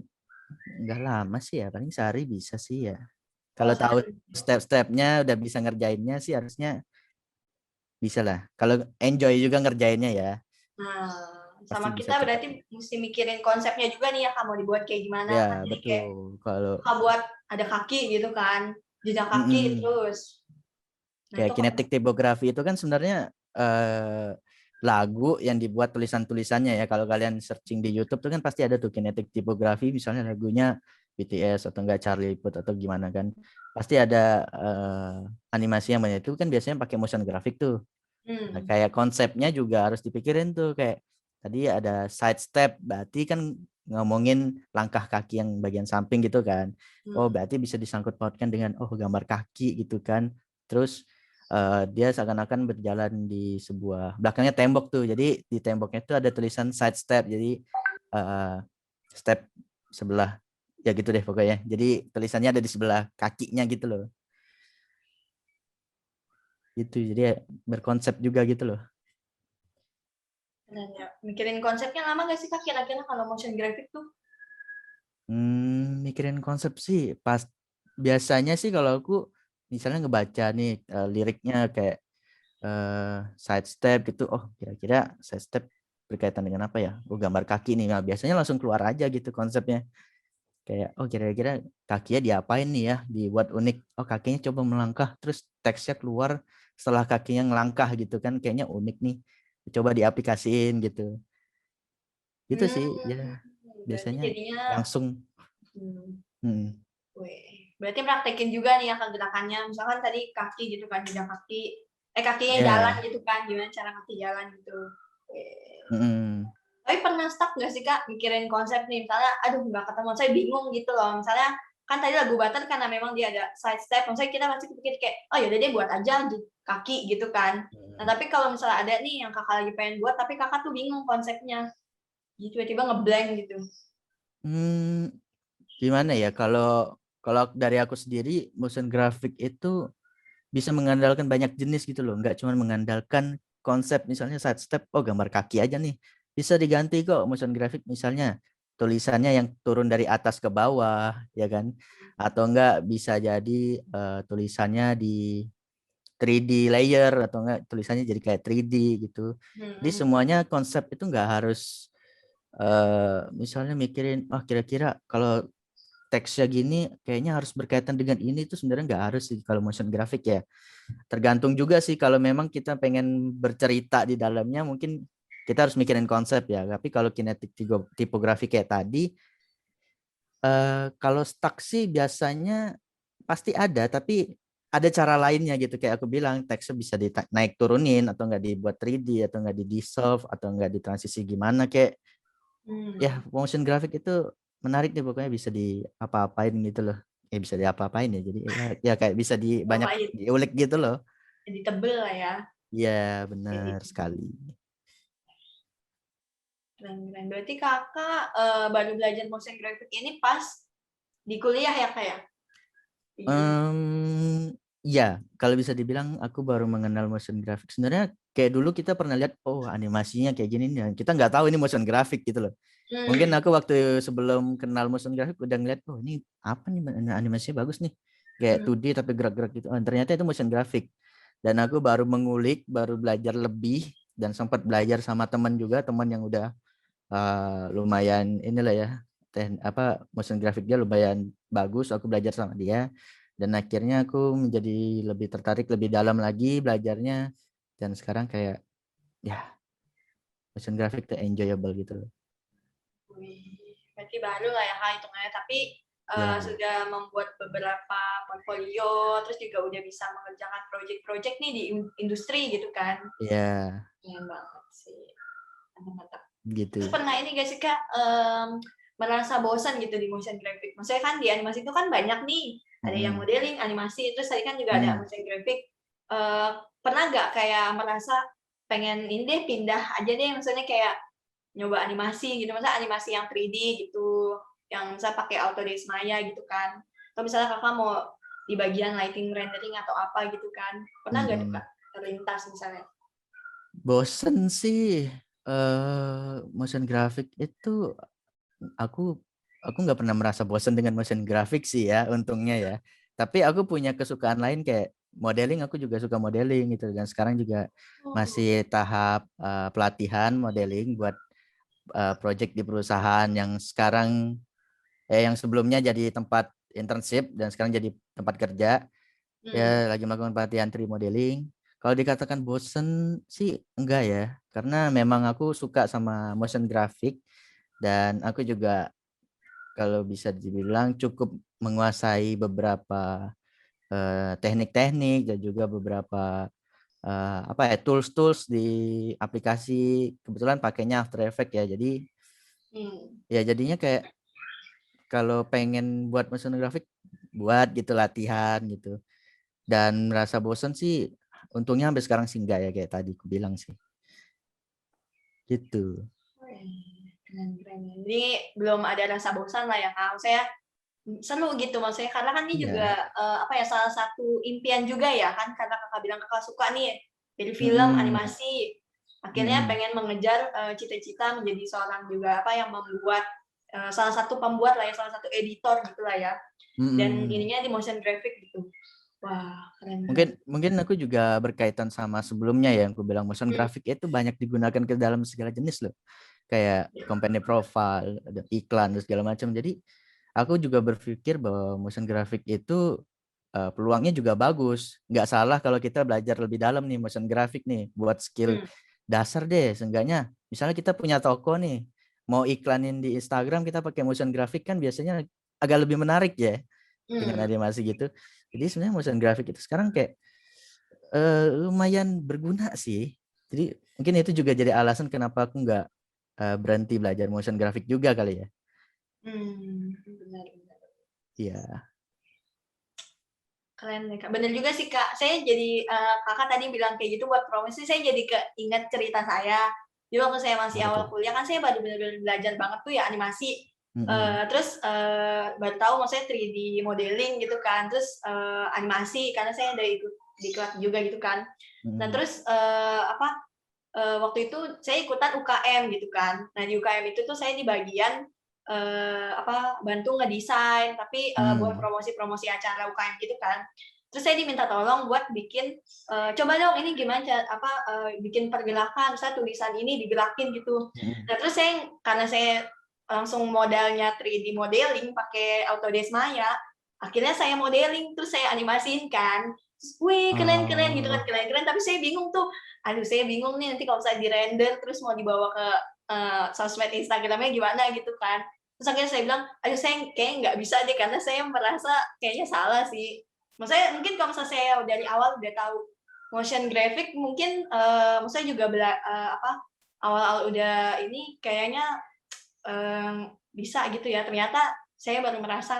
nggak lama sih ya, paling sehari bisa sih ya. Kalau tahu step-stepnya, udah bisa ngerjainnya sih harusnya bisa lah. Kalau enjoy juga ngerjainnya ya, Nah, pasti sama bisa kita cepat. berarti mesti mikirin konsepnya juga nih ya, kamu dibuat kayak gimana. Ya Kan jadi kayak betul. Kalau kakak buat ada kaki gitu kan, jejak kaki terus. Nah kayak itu kok. kinetic typography itu kan sebenarnya lagu yang dibuat tulisan-tulisannya ya. Kalau kalian searching di YouTube tuh kan pasti ada tuh kinetic typography, misalnya lagunya BTS atau enggak Charlie Puth atau gimana kan. Pasti ada animasi yang banyak, itu kan biasanya pakai motion graphic tuh. Nah, kayak konsepnya juga harus dipikirin tuh, kayak tadi ada side step, berarti kan ngomongin langkah kaki yang bagian samping gitu kan. Oh, berarti bisa disangkut pautkan dengan gambar kaki gitu kan. Terus dia seakan-akan berjalan di sebuah belakangnya tembok tuh. Jadi di temboknya itu ada tulisan side step. Jadi step sebelah ya gitu deh pokoknya. Jadi tulisannya ada di sebelah kakinya gitu loh. Gitu. Jadi berkonsep juga gitu loh. Nah, ya. Mikirin konsepnya lama gak sih kak kira-kira kalau motion graphic tuh? Mikirin konsep sih pas biasanya sih kalau aku misalnya ngebaca nih liriknya kayak side step gitu, oh kira-kira side step berkaitan dengan apa ya, gambar kaki nih, nah biasanya langsung keluar aja gitu konsepnya, kayak oh kira-kira kakinya diapain nih ya, dibuat unik, oh kakinya coba melangkah, terus teksnya keluar setelah kakinya ngelangkah gitu kan, kayaknya unik nih, coba diaplikasiin gitu gitu sih ya, Berarti biasanya jadinya langsung. berarti praktekin juga nih ya kan gerakannya, misalkan tadi kaki gitu kan, jejak kaki, kakinya jalan Ya. gitu kan, gimana cara kaki jalan gitu. Mm-mm. Tapi pernah stuck nggak sih kak mikirin konsep nih, misalnya aduh nggak ketemu, saya bingung gitu loh, misalnya kan tadi lagu Butter karena memang dia ada side step, maksudnya kita pasti pikir kayak oh yaudah deh buat aja di kaki gitu kan. Nah tapi kalau misalnya ada nih yang kakak lagi pengen buat tapi kakak tuh bingung konsepnya, jadi tiba-tiba ngeblank gitu. Gimana ya, kalau kalau dari aku sendiri motion graphic itu bisa mengandalkan banyak jenis gitu loh, nggak cuma mengandalkan konsep misalnya side step, oh gambar kaki aja nih, bisa diganti kok motion graphic, misalnya tulisannya yang turun dari atas ke bawah ya kan, atau enggak bisa jadi tulisannya di 3D layer, atau enggak tulisannya jadi kayak 3D gitu. Jadi semuanya konsep itu enggak harus misalnya mikirin kira-kira kalau teksnya gini kayaknya harus berkaitan dengan ini, itu sebenarnya nggak harus sih kalau motion graphic ya. Tergantung juga sih, kalau memang kita pengen bercerita di dalamnya mungkin kita harus mikirin konsep ya. Tapi kalau kinetic tipografi kayak tadi, kalau stuck sih biasanya pasti ada, tapi ada cara lainnya gitu, kayak aku bilang teksnya bisa naik turunin atau enggak dibuat 3D atau enggak di dissolve atau enggak ditransisi gimana, kayak ya motion graphic itu menarik deh, pokoknya bisa diapa-apain gitu loh. Ya bisa diapa-apain ya, jadi ya kayak bisa banyak Bawain. diulik gitu loh. Jadi tebel lah ya. Iya, benar Jadi sekali. keren-keren. Berarti kakak baru belajar motion graphic ini pas di kuliah ya kak ya? Ya, kalau bisa dibilang aku baru mengenal motion graphic. Sebenarnya kayak dulu kita pernah lihat, oh animasinya kayak gini nih. Kita nggak tahu ini motion graphic gitu loh. Mungkin aku waktu sebelum kenal motion graphic udah ngeliat, oh ini apa nih, animasinya bagus nih. Kayak 2D tapi gerak-gerak gitu. Oh, ternyata itu motion graphic. Dan aku baru mengulik, baru belajar lebih dan sempat belajar sama teman juga, teman yang udah lumayan inilah ya, motion graphic dia lumayan bagus. Aku belajar sama dia dan akhirnya aku menjadi lebih tertarik lebih dalam lagi belajarnya, dan sekarang kayak ya motion graphic tuh enjoyable gitu loh. Berarti baru lah ya kak hitungannya, tapi Ya, sudah membuat beberapa portfolio, terus juga udah bisa mengerjakan project-project nih di industri gitu kan. ya Keren banget sih. Mantap. Terus gitu. pernah ini gak sih kak, merasa bosan gitu di motion graphic? Maksudnya kan di animasi itu kan banyak nih, ada yang Mm-mm. modeling, animasi, terus tadi kan juga ada Mm. motion graphic. Pernah nggak kayak merasa pengen ini deh pindah aja deh, maksudnya kayak nyoba animasi gitu, masa animasi yang 3D gitu, yang misalnya pakai Autodesk Maya gitu kan, atau misalnya kakak mau di bagian lighting rendering atau apa gitu kan, pernah nggak tuh Mm-mm. kak terlintas misalnya? Bosen sih, motion graphic itu aku nggak pernah merasa bosan dengan motion graphic sih ya, untungnya ya. Tapi aku punya kesukaan lain kayak modeling, aku juga suka modeling gitu, dan sekarang juga masih tahap pelatihan modeling buat project di perusahaan yang sekarang yang sebelumnya jadi tempat internship dan sekarang jadi tempat kerja. Ya lagi melakukan pelatihan 3D modeling. Kalau dikatakan bosen sih enggak ya, karena memang aku suka sama motion graphic dan aku juga kalau bisa dibilang cukup menguasai beberapa teknik-teknik dan juga beberapa tools-tools di aplikasi, kebetulan pakainya After Effects ya. Jadi ya jadinya kayak kalau pengen buat motion graphic buat gitu, latihan gitu. Dan merasa bosan sih untungnya sampai sekarang sih enggak ya, kayak tadi aku bilang sih. Gitu. Keren-keren. Jadi belum ada rasa bosan lah ya kak. Saya seru gitu maksudnya, karena kan ini Iya. juga salah satu impian juga ya kan, karena kakak bilang kakak suka nih dari film Mm-mm. animasi, akhirnya Mm-mm. pengen mengejar cita-cita menjadi seorang juga yang membuat salah satu pembuat lah ya, salah satu editor gitulah ya, dan Mm-mm. ininya di motion graphic gitu. Wah keren keren. Mungkin aku juga berkaitan sama sebelumnya ya, yang aku bilang motion graphic itu banyak digunakan ke dalam segala jenis loh. Kayak company profile, ada iklan dan segala macam. Jadi aku juga berpikir bahwa motion graphic itu peluangnya juga bagus. Nggak salah kalau kita belajar lebih dalam nih motion graphic nih buat skill dasar deh. Seenggaknya misalnya kita punya toko nih, mau iklanin di Instagram, kita pakai motion graphic kan biasanya agak lebih menarik ya dengan animasi gitu. Jadi sebenarnya motion graphic itu sekarang kayak lumayan berguna sih. Jadi mungkin itu juga jadi alasan kenapa aku nggak berhenti belajar motion graphic juga kali ya. Benar benar. Iya. Keren nih kak, bener juga sih kak. Saya jadi kakak tadi bilang kayak gitu buat promosi, saya jadi keinget cerita saya. Jadi waktu saya masih Apa tuh? awal kuliah kan saya baru bener-bener belajar banget tuh ya animasi. Mm-mm. Terus baru tahu maksudnya 3D modeling gitu kan. Terus animasi karena saya ada ikut di kelas juga gitu kan. Nah Mm-mm. terus waktu itu saya ikutan UKM gitu kan. Nah di UKM itu tuh saya di bagian bantu ngedesain, tapi buat Mm. promosi-promosi acara UKM gitu kan. Terus saya diminta tolong buat bikin, coba dong ini gimana bikin pergerakan, misalnya tulisan ini digerakin gitu. Mm-mm. Nah terus karena saya langsung modalnya 3D modeling pakai Autodesk Maya, akhirnya saya modeling, terus saya animasiin kan. Terus, wih keren-keren gitu kan, Oh. keren-keren, tapi saya bingung tuh, aduh saya bingung nih nanti kalau saya di render terus mau dibawa ke sosmed Instagramnya gimana gitu kan. Terus akhirnya saya bilang, aduh saya kayaknya nggak bisa deh, karena saya merasa kayaknya salah sih. Maksudnya mungkin kalau misalnya saya dari awal udah tahu motion graphic, mungkin maksudnya juga awal-awal udah ini kayaknya bisa gitu ya. Ternyata saya baru merasa,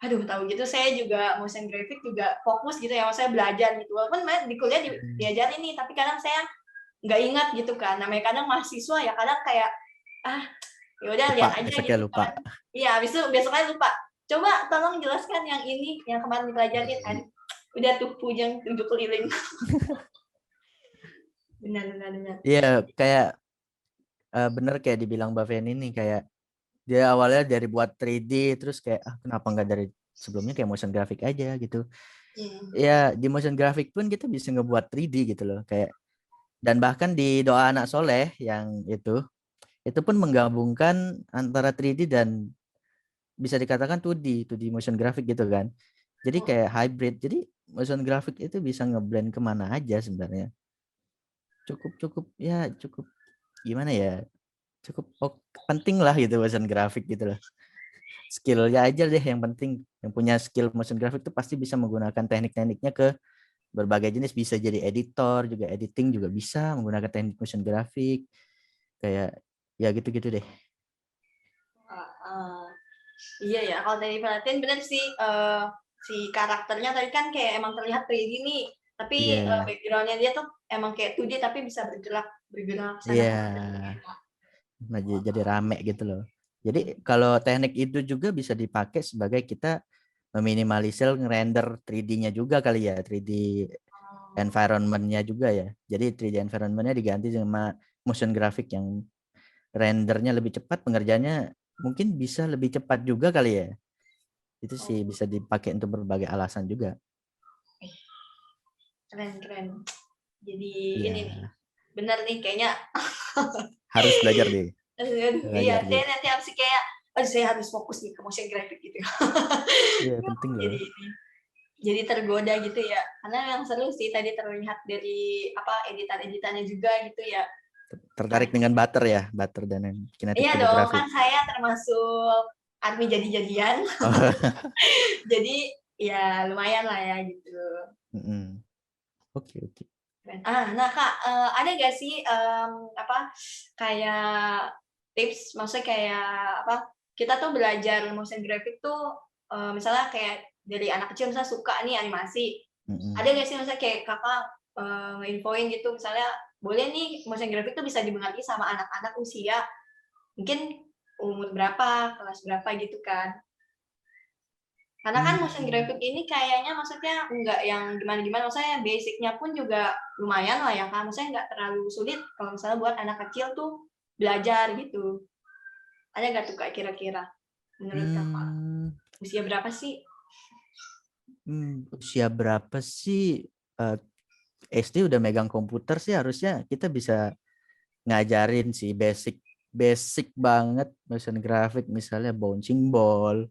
aduh tahu gitu saya juga motion graphic juga fokus gitu ya, maksudnya belajar gitu. Walaupun di kuliah diajarin nih, tapi kadang saya nggak ingat gitu kan. Namanya kadang mahasiswa ya, kadang kayak ya udah lihat aja besoknya gitu lupa. kan. Iya, habis itu besoknya lupa. Coba tolong jelaskan yang ini yang kemarin dipelajarin kan. Udah tuh pujang 7 keliling. Benar. Iya, kayak bener kayak dibilang Mbak Feni nih, kayak dia awalnya dari buat 3D terus kayak kenapa nggak dari sebelumnya kayak motion graphic aja gitu. Ya di motion graphic pun kita bisa ngebuat 3D gitu loh, kayak dan bahkan di Doa Anak Soleh yang itu pun menggabungkan antara 3D dan bisa dikatakan 2D motion graphic gitu kan. Jadi kayak hybrid. Jadi motion graphic itu bisa ngeblend kemana aja sebenarnya. Cukup gimana ya? Cukup penting lah gitu motion graphic gitu loh. Skillnya aja deh yang penting. Yang punya skill motion graphic itu pasti bisa menggunakan teknik-tekniknya ke berbagai jenis, bisa jadi editor juga, editing juga bisa menggunakan teknik motion graphic, kayak ya gitu-gitu deh. Iya ya, kalau dari perhatian benar sih, si karakternya tadi kan kayak emang terlihat 3D nih, tapi Iya, background-nya dia tuh emang kayak 2D tapi bisa bergerak sana iya. kemari. Nah, jadi rame gitu loh. Jadi kalau teknik itu juga bisa dipakai sebagai kita meminimalisir ngerender 3D-nya juga kali ya, 3D environment-nya juga ya. Jadi 3D environment-nya diganti sama motion graphic yang rendernya lebih cepat, pengerjaannya mungkin bisa lebih cepat juga kali ya. Itu sih bisa dipakai untuk berbagai alasan juga. Keren. Jadi ini nih, Iya, benar nih kayaknya. harus belajar deh. Iya, Belajar saya deh. nanti harus kayak, aduh saya harus fokus nih ke motion graphic gitu. Iya, penting loh. Jadi jadi tergoda gitu ya, karena yang seru sih tadi terlihat dari editan-editannya juga gitu ya. Tertarik dengan Butter ya, Butter dan yang kinetic Iya dong, photography. kan saya termasuk army jadi-jadian. Oh. Jadi ya lumayan lah ya gitu. Oke. Nah Kak, ada nggak sih kayak tips, maksudnya kayak kita tuh belajar motion graphic tuh misalnya kayak dari anak kecil misalnya suka nih animasi. Ada nggak sih misalnya kayak Kakak nge-infoin gitu misalnya boleh nih motion graphic tuh bisa dimengerti sama anak-anak usia mungkin umur berapa, kelas berapa gitu kan. Karena kan motion graphic ini kayaknya maksudnya nggak yang gimana-gimana, maksudnya basic-nya pun juga lumayan lah ya kan, maksudnya nggak terlalu sulit kalau misalnya buat anak kecil tuh belajar gitu. Ada nggak tuh Kak kira-kira menurut Kakak? Usia berapa sih? Usia berapa sih SD udah megang komputer sih, harusnya kita bisa ngajarin sih basic basic banget motion graphic, misalnya bouncing ball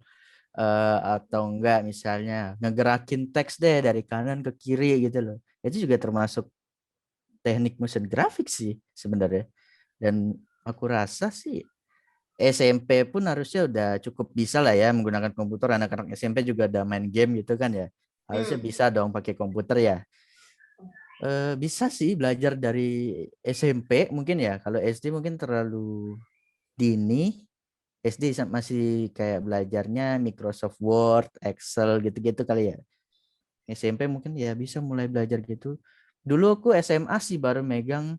atau enggak misalnya ngegerakin teks deh dari kanan ke kiri gitu loh. Itu juga termasuk teknik motion graphic sih sebenarnya. Dan aku rasa sih SMP pun harusnya udah cukup bisa lah ya menggunakan komputer. Anak-anak SMP juga udah main game gitu kan ya. Harusnya bisa dong pakai komputer ya. Bisa sih belajar dari SMP mungkin ya. Kalau SD mungkin terlalu dini. SD masih kayak belajarnya Microsoft Word, Excel gitu-gitu kali ya. SMP mungkin ya bisa mulai belajar gitu. Dulu aku SMA sih baru megang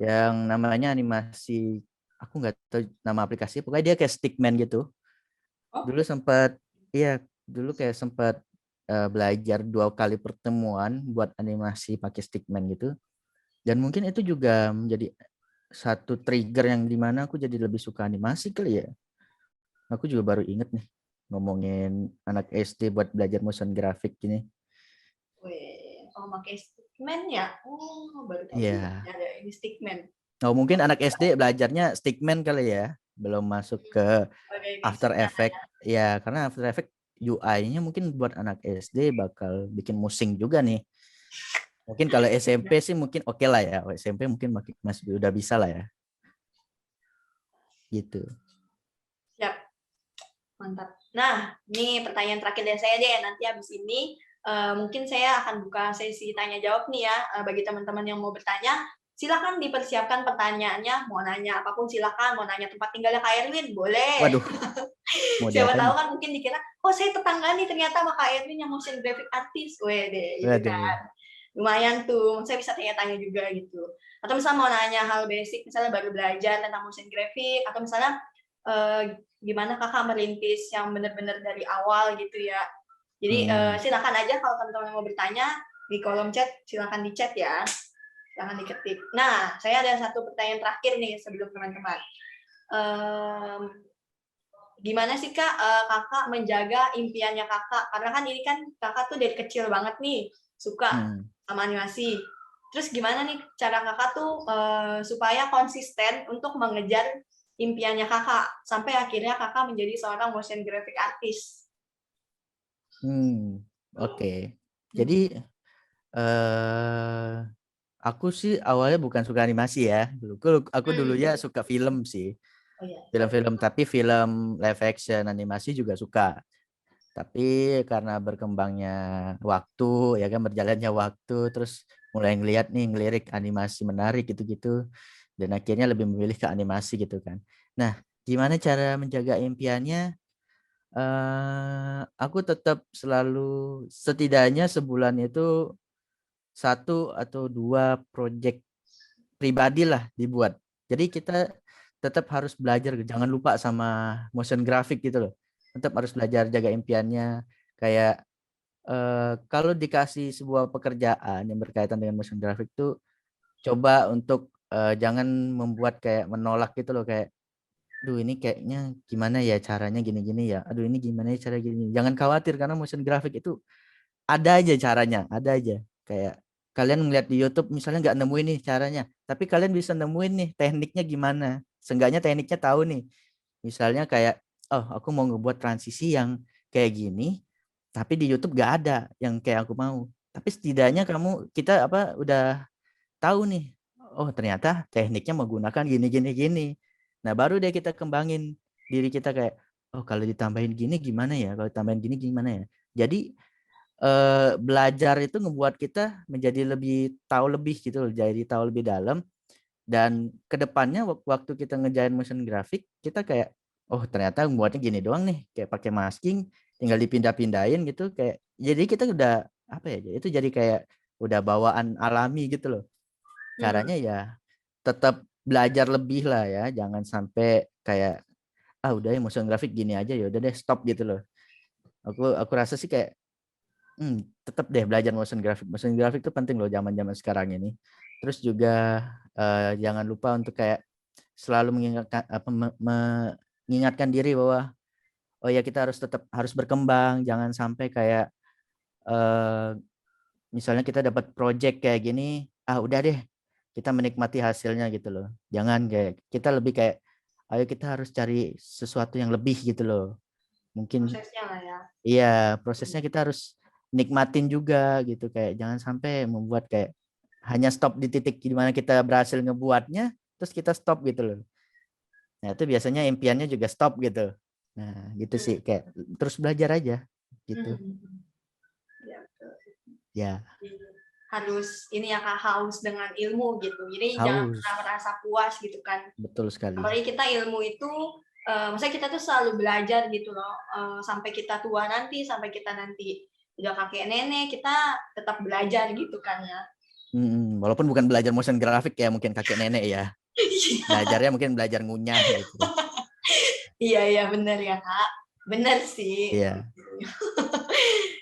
yang namanya animasi, aku nggak tahu nama aplikasi, pokoknya dia kayak Stickman gitu. Dulu sempat dulu kayak sempat belajar 2 kali pertemuan buat animasi pakai Stickman gitu. Dan mungkin itu juga menjadi satu trigger yang dimana aku jadi lebih suka animasi kali ya. Aku juga baru inget nih ngomongin anak SD buat belajar motion graphic gini. Pakai stickman ya? Baru tahu juga Iya. ada ini stickman. Oh, mungkin anak SD belajarnya Stickman kali ya, belum masuk ke After Basicnya. Effect. Ya, karena After Effect UI-nya mungkin buat anak SD bakal bikin musing juga nih. Mungkin kalau SMP sih mungkin oke lah ya. SMP mungkin masih udah bisa lah ya. Gitu. Siap, mantap. Nah, ini pertanyaan terakhir dari saya deh. Nanti habis ini Mungkin saya akan buka sesi tanya jawab nih ya, bagi teman-teman yang mau bertanya, silakan dipersiapkan pertanyaannya, mau nanya apapun silakan, mau nanya tempat tinggalnya Kak Erwin, boleh. Waduh, mau Siapa diapain tahu nih? kan mungkin dikira, oh saya tetangga nih ternyata sama Kak Erwin yang motion graphic artist, wede, gitu Waduh. kan. Lumayan tuh, saya bisa tanya-tanya juga gitu. Atau misalnya mau nanya hal basic, misalnya baru belajar tentang motion graphic, atau misalnya gimana kakak merintis yang benar-benar dari awal gitu ya. Jadi silakan aja kalau teman-teman mau bertanya di kolom chat, silakan di chat ya, silakan diketik. Nah, saya ada satu pertanyaan terakhir nih sebelum teman-teman. Gimana sih Kak, Kakak menjaga impiannya Kakak? Karena kan ini kan Kakak tuh dari kecil banget nih suka sama animasi. Terus gimana nih cara Kakak tuh supaya konsisten untuk mengejar impiannya Kakak sampai akhirnya Kakak menjadi seorang motion graphic artist? Oke. Jadi aku sih awalnya bukan suka animasi ya. Aku dulu ya suka film sih. Oh iya. Film-film, tapi film live action animasi juga suka. Tapi karena berkembangnya waktu, ya kan, berjalannya waktu, terus mulai ngelirik animasi menarik gitu-gitu, dan akhirnya lebih memilih ke animasi gitu kan. Nah, gimana cara menjaga impiannya? Aku tetap selalu setidaknya sebulan itu 1 atau 2 project pribadi lah dibuat. Jadi kita tetap harus belajar, jangan lupa sama motion graphic gitu loh. Tetap harus belajar jaga impiannya. Kayak kalau dikasih sebuah pekerjaan yang berkaitan dengan motion graphic tuh coba untuk jangan membuat kayak menolak gitu loh, kayak aduh ini kayaknya gimana ya caranya gini-gini ya. Aduh ini gimana ya cara gini. Jangan khawatir karena motion graphic itu ada aja caranya, ada aja. Kayak kalian ngeliat di YouTube misalnya nggak nemuin nih caranya, tapi kalian bisa nemuin nih tekniknya gimana. Seenggaknya tekniknya tahu nih. Misalnya kayak, oh aku mau ngebuat transisi yang kayak gini, tapi di YouTube nggak ada yang kayak aku mau. Tapi setidaknya kita udah tahu nih. Oh ternyata tekniknya menggunakan gini gini gini. Nah baru deh kita kembangin diri kita kayak, oh kalau ditambahin gini gimana ya, kalau ditambahin gini gimana ya. Jadi belajar itu ngebuat kita menjadi lebih tahu lebih gitu loh, jadi tahu lebih dalam, dan kedepannya waktu kita ngejain motion graphic kita kayak oh ternyata buatnya gini doang nih, kayak pakai masking tinggal dipindah-pindahin gitu, kayak jadi kita udah apa ya, itu jadi kayak udah bawaan alami gitu loh. Caranya ya tetap belajar lebih lah ya, jangan sampai kayak udah ya motion graphic gini aja ya udah deh stop gitu loh. Aku rasa sih kayak tetap deh belajar motion graphic. Motion graphic itu penting loh zaman-zaman sekarang ini. Terus juga jangan lupa untuk kayak selalu mengingatkan diri bahwa oh ya kita harus berkembang. Jangan sampai kayak misalnya kita dapat project kayak gini, udah deh kita menikmati hasilnya gitu loh. Jangan kayak kita lebih kayak ayo kita harus cari sesuatu yang lebih gitu loh. Mungkin Prosesnya lah ya. iya, prosesnya kita harus nikmatin juga gitu, kayak jangan sampai membuat kayak hanya stop di titik di mana kita berhasil ngebuatnya, terus kita stop gitu loh. Nah, itu biasanya impiannya juga stop gitu. Nah, gitu sih, kayak terus belajar aja gitu. Ya, Ya, harus ini ya Kak, haus dengan ilmu gitu. Jadi jangan pernah haus. merasa puas gitu kan. Betul sekali. Apalagi kita ilmu itu, maksudnya kita tuh selalu belajar gitu loh, sampai kita tua nanti, sampai kita nanti udah kakek nenek, kita tetap belajar gitu kan ya. Walaupun bukan belajar motion graphic ya, mungkin kakek nenek ya. Belajarnya mungkin belajar ngunyah gitu. Iya, iya bener ya Kak. Bener sih. Iya.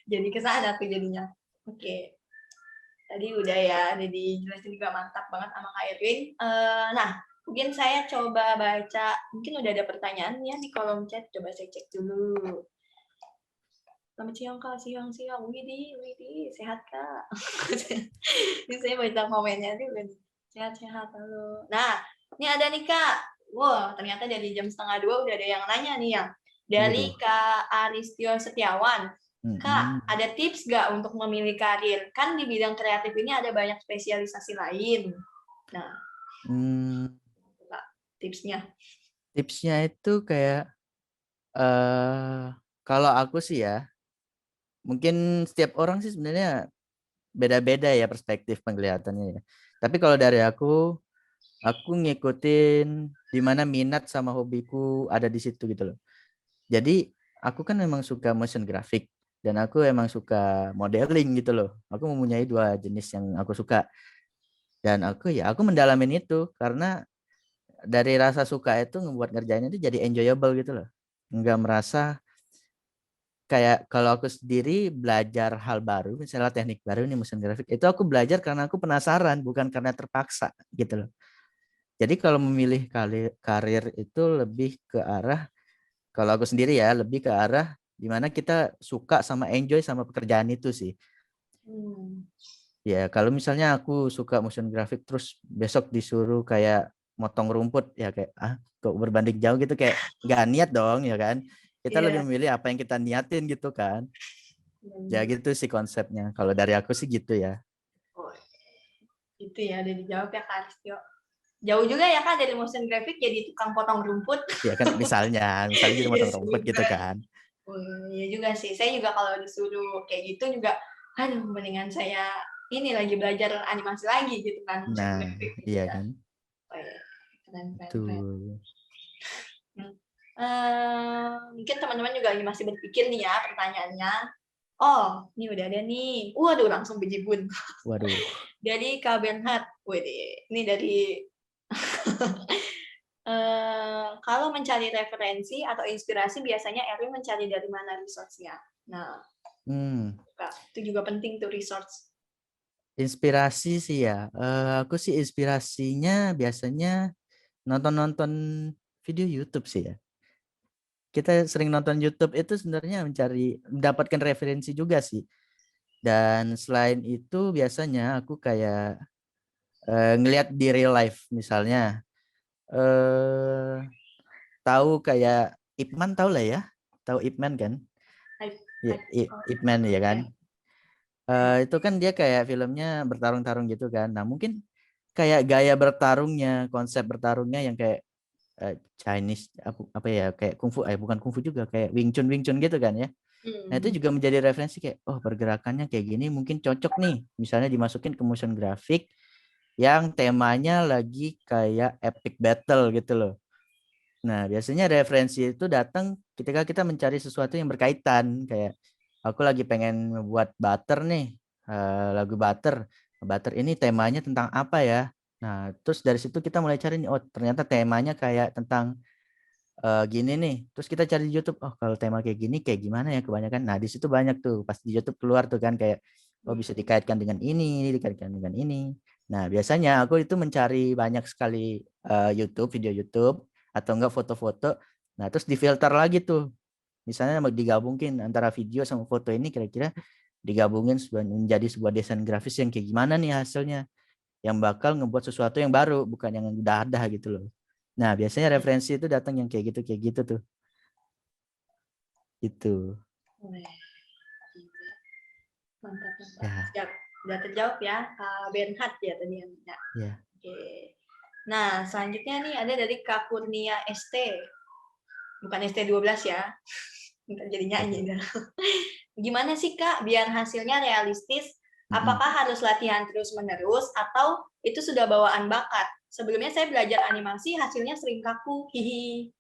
Jadi kesana tuh jadinya. Oke. Tadi udah ya, udah dijelasin juga mantap banget sama Kak Erwin. Nah, mungkin saya coba baca, mungkin udah ada pertanyaan ya di kolom chat, coba saya cek dulu. Selamat siang Kak, siang. Widih, sehat Kak. Ini saya baca komennya nih, udah sehat-sehat, halo. Nah, ini ada nih Kak. Wah, ternyata dari jam 1:30 udah ada yang nanya nih ya. Dari Waduh. Kak Aristio Setiawan. Kak, Mm-mm. ada tips nggak untuk memilih karir? Kan di bidang kreatif ini ada banyak spesialisasi lain. Nah, Hmm, Kak, tipsnya. tipsnya itu kayak kalau aku sih ya, mungkin setiap orang sih sebenarnya beda-beda ya perspektif penglihatannya ya. Tapi kalau dari aku ngikutin di mana minat sama hobiku ada di situ gitu loh. Jadi aku kan memang suka motion graphic dan aku emang suka modeling gitu loh. Aku mempunyai dua jenis yang aku suka dan aku mendalamin itu karena dari rasa suka itu ngebuat ngerjainnya itu jadi enjoyable gitu loh. Nggak merasa kayak kalau aku sendiri belajar hal baru, misalnya teknik baru nih motion graphic, itu aku belajar karena aku penasaran, bukan karena terpaksa gitu loh. Jadi kalau memilih karir itu lebih ke arah, kalau aku sendiri ya, lebih ke arah dimana kita suka sama enjoy sama pekerjaan itu sih. Hmm. Ya kalau misalnya aku suka motion graphic terus besok disuruh kayak motong rumput ya kayak kok berbanding jauh gitu, kayak nggak niat dong ya kan. Kita lebih Iya. memilih apa yang kita niatin gitu kan. Ya Benar. gitu sih konsepnya. Kalau dari aku sih gitu ya. Oh, itu ya udah dijawab ya Kak Aristio. Jauh juga ya Kak dari motion graphic jadi tukang potong rumput. Ya kan misalnya jadi Iya motong rumput gitu juga. kan. Oh, iya juga sih. Saya juga kalau disuruh kayak gitu juga, aduh mendingan saya ini lagi belajar animasi lagi gitu kan, motion Nah, graphic gitu iya ya. kan. Oh, iya. Keren, keren, keren. Tuh. Hmm. Mungkin teman-teman juga lagi masih berpikir nih ya pertanyaannya. Oh, ini udah ada nih. Waduh, langsung bejibun. Waduh. Dari Kak Bernhard. Wih, ini dari kalau mencari referensi atau inspirasi biasanya Erwin mencari dari mana resource-nya. Nah, Hmm. Kak, itu juga penting tuh resource. Inspirasi sih ya. Aku sih inspirasinya biasanya nonton-nonton video YouTube sih ya. Kita sering nonton YouTube itu sebenarnya mendapatkan referensi juga sih. Dan selain itu biasanya aku kayak ngelihat di real life misalnya tahu kayak Ip Man, tahu lah ya. Tahu Ip Man kan? Ya, Ip Man ya kan. Itu kan dia kayak filmnya bertarung-tarung gitu kan. Nah, mungkin kayak gaya bertarungnya, konsep bertarungnya yang kayak Chinese apa ya, kayak kungfu bukan kungfu juga, kayak Wing Chun gitu kan ya. Nah, itu juga menjadi referensi kayak oh pergerakannya kayak gini mungkin cocok nih misalnya dimasukin ke motion graphic yang temanya lagi kayak epic battle gitu loh. Nah, biasanya referensi itu datang ketika kita mencari sesuatu yang berkaitan, kayak aku lagi pengen membuat Butter nih, lagu Butter. Butter ini temanya tentang apa ya? Nah, terus dari situ kita mulai cari nih, oh ternyata temanya kayak tentang gini nih. Terus kita cari di YouTube, oh kalau tema kayak gini kayak gimana ya kebanyakan. Nah, di situ banyak tuh, pas di YouTube keluar tuh kan kayak oh bisa dikaitkan dengan ini, dikaitkan dengan ini. Nah, biasanya aku itu mencari banyak sekali YouTube, video YouTube atau enggak foto-foto. Nah, terus difilter lagi tuh. Misalnya mau digabungin antara video sama foto ini kira-kira digabungin menjadi sebuah desain grafis yang kayak gimana nih hasilnya, yang bakal ngebuat sesuatu yang baru, bukan yang udah ada gitu loh. Nah, biasanya referensi itu datang yang kayak gitu tuh. Itu. Mantap, mantap. Ya, Siap. Udah terjawab ya, Kak Bernhard ya tadi yang nanya. ya. Oke. Nah, selanjutnya nih ada dari Kak Kurnia ST. Bukan ST12 ya. Ntar jadi nyanyi dah. Gimana sih Kak biar hasilnya realistis? Apakah harus latihan terus-menerus atau itu sudah bawaan bakat? Sebelumnya saya belajar animasi, hasilnya sering kaku. Hihi.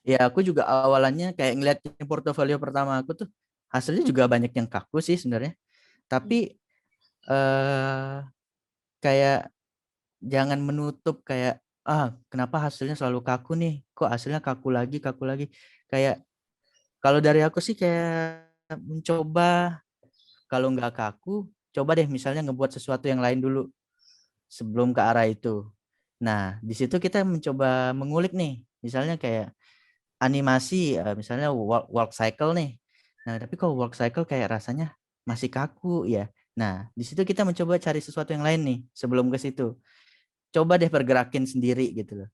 Ya aku juga awalannya kayak ngeliat portofolio pertama aku tuh hasilnya juga banyak yang kaku sih sebenarnya. Tapi kayak jangan menutup kayak kenapa hasilnya selalu kaku nih? Kok hasilnya kaku lagi, kaku lagi? Kayak kalau dari aku sih kayak mencoba, kalau nggak kaku, coba deh misalnya ngebuat sesuatu yang lain dulu sebelum ke arah itu. Nah, di situ kita mencoba mengulik nih, misalnya kayak animasi, misalnya walk cycle nih. Nah, tapi kalau walk cycle kayak rasanya masih kaku ya. Nah, di situ kita mencoba cari sesuatu yang lain nih sebelum ke situ. Coba deh pergerakin sendiri gitu loh.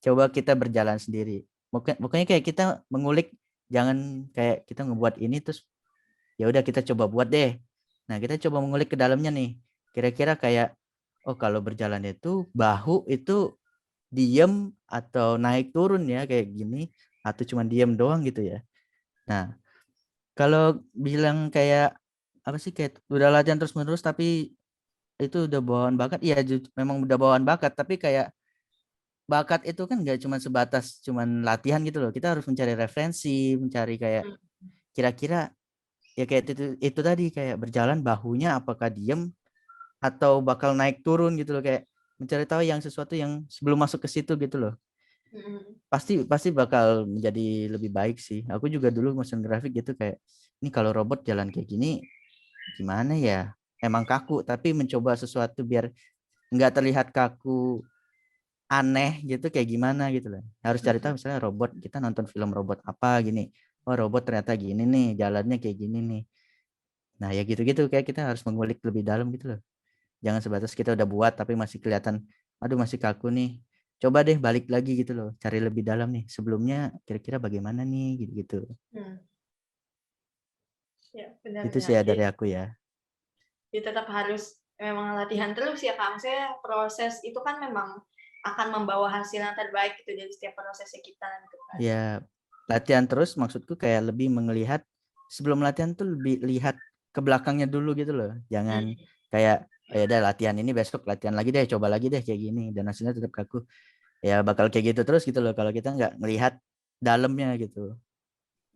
Coba kita berjalan sendiri. Pokoknya kayak kita mengulik, jangan kayak kita ngebuat ini terus ya udah kita coba buat deh. Nah, kita coba mengulik ke dalamnya nih. Kira-kira kayak oh kalau berjalan itu bahu itu diem atau naik turun ya kayak gini atau cuma diem doang gitu ya. Nah, Kalau bilang kayak apa sih, kayak udah latihan terus menerus tapi itu udah bawaan bakat, iya memang udah bawaan bakat, tapi kayak bakat itu kan nggak cuma sebatas cuman latihan gitu loh, kita harus mencari referensi, mencari kayak Hmm. kira-kira ya kayak itu tadi, kayak berjalan bahunya apakah diem atau bakal naik turun gitu loh, kayak mencari tahu yang sesuatu yang sebelum masuk ke situ gitu loh. Hmm. Pasti pasti bakal menjadi lebih baik sih. Aku juga dulu motion graphic gitu, kayak ini kalau robot jalan kayak gini gimana ya, emang kaku tapi mencoba sesuatu biar nggak terlihat kaku aneh gitu, kayak gimana gitu loh. Harus cari tahu, misalnya robot, kita nonton film robot apa gini, oh robot ternyata gini nih jalannya, kayak gini nih. Nah ya gitu-gitu, kayak kita harus mengulik lebih dalam gitu loh. Jangan sebatas kita udah buat tapi masih kelihatan aduh masih kaku nih, coba deh balik lagi gitu loh, cari lebih dalam nih sebelumnya kira-kira bagaimana nih gitu-gitu. Hmm. Ya, Itu benar-benar. sih ya dari Jadi, aku ya. tetap harus memang latihan terus ya Kak. Maksudnya proses itu kan memang akan membawa hasil yang terbaik gitu dari setiap prosesnya kita gitu kan. Ya latihan terus maksudku kayak lebih melihat, sebelum latihan tuh lebih lihat ke belakangnya dulu gitu loh, jangan Hmm. kayak oh ya udah latihan ini besok latihan lagi deh, coba lagi deh kayak gini dan hasilnya tetap kaku, ya bakal kayak gitu terus gitu loh kalau kita nggak melihat dalamnya gitu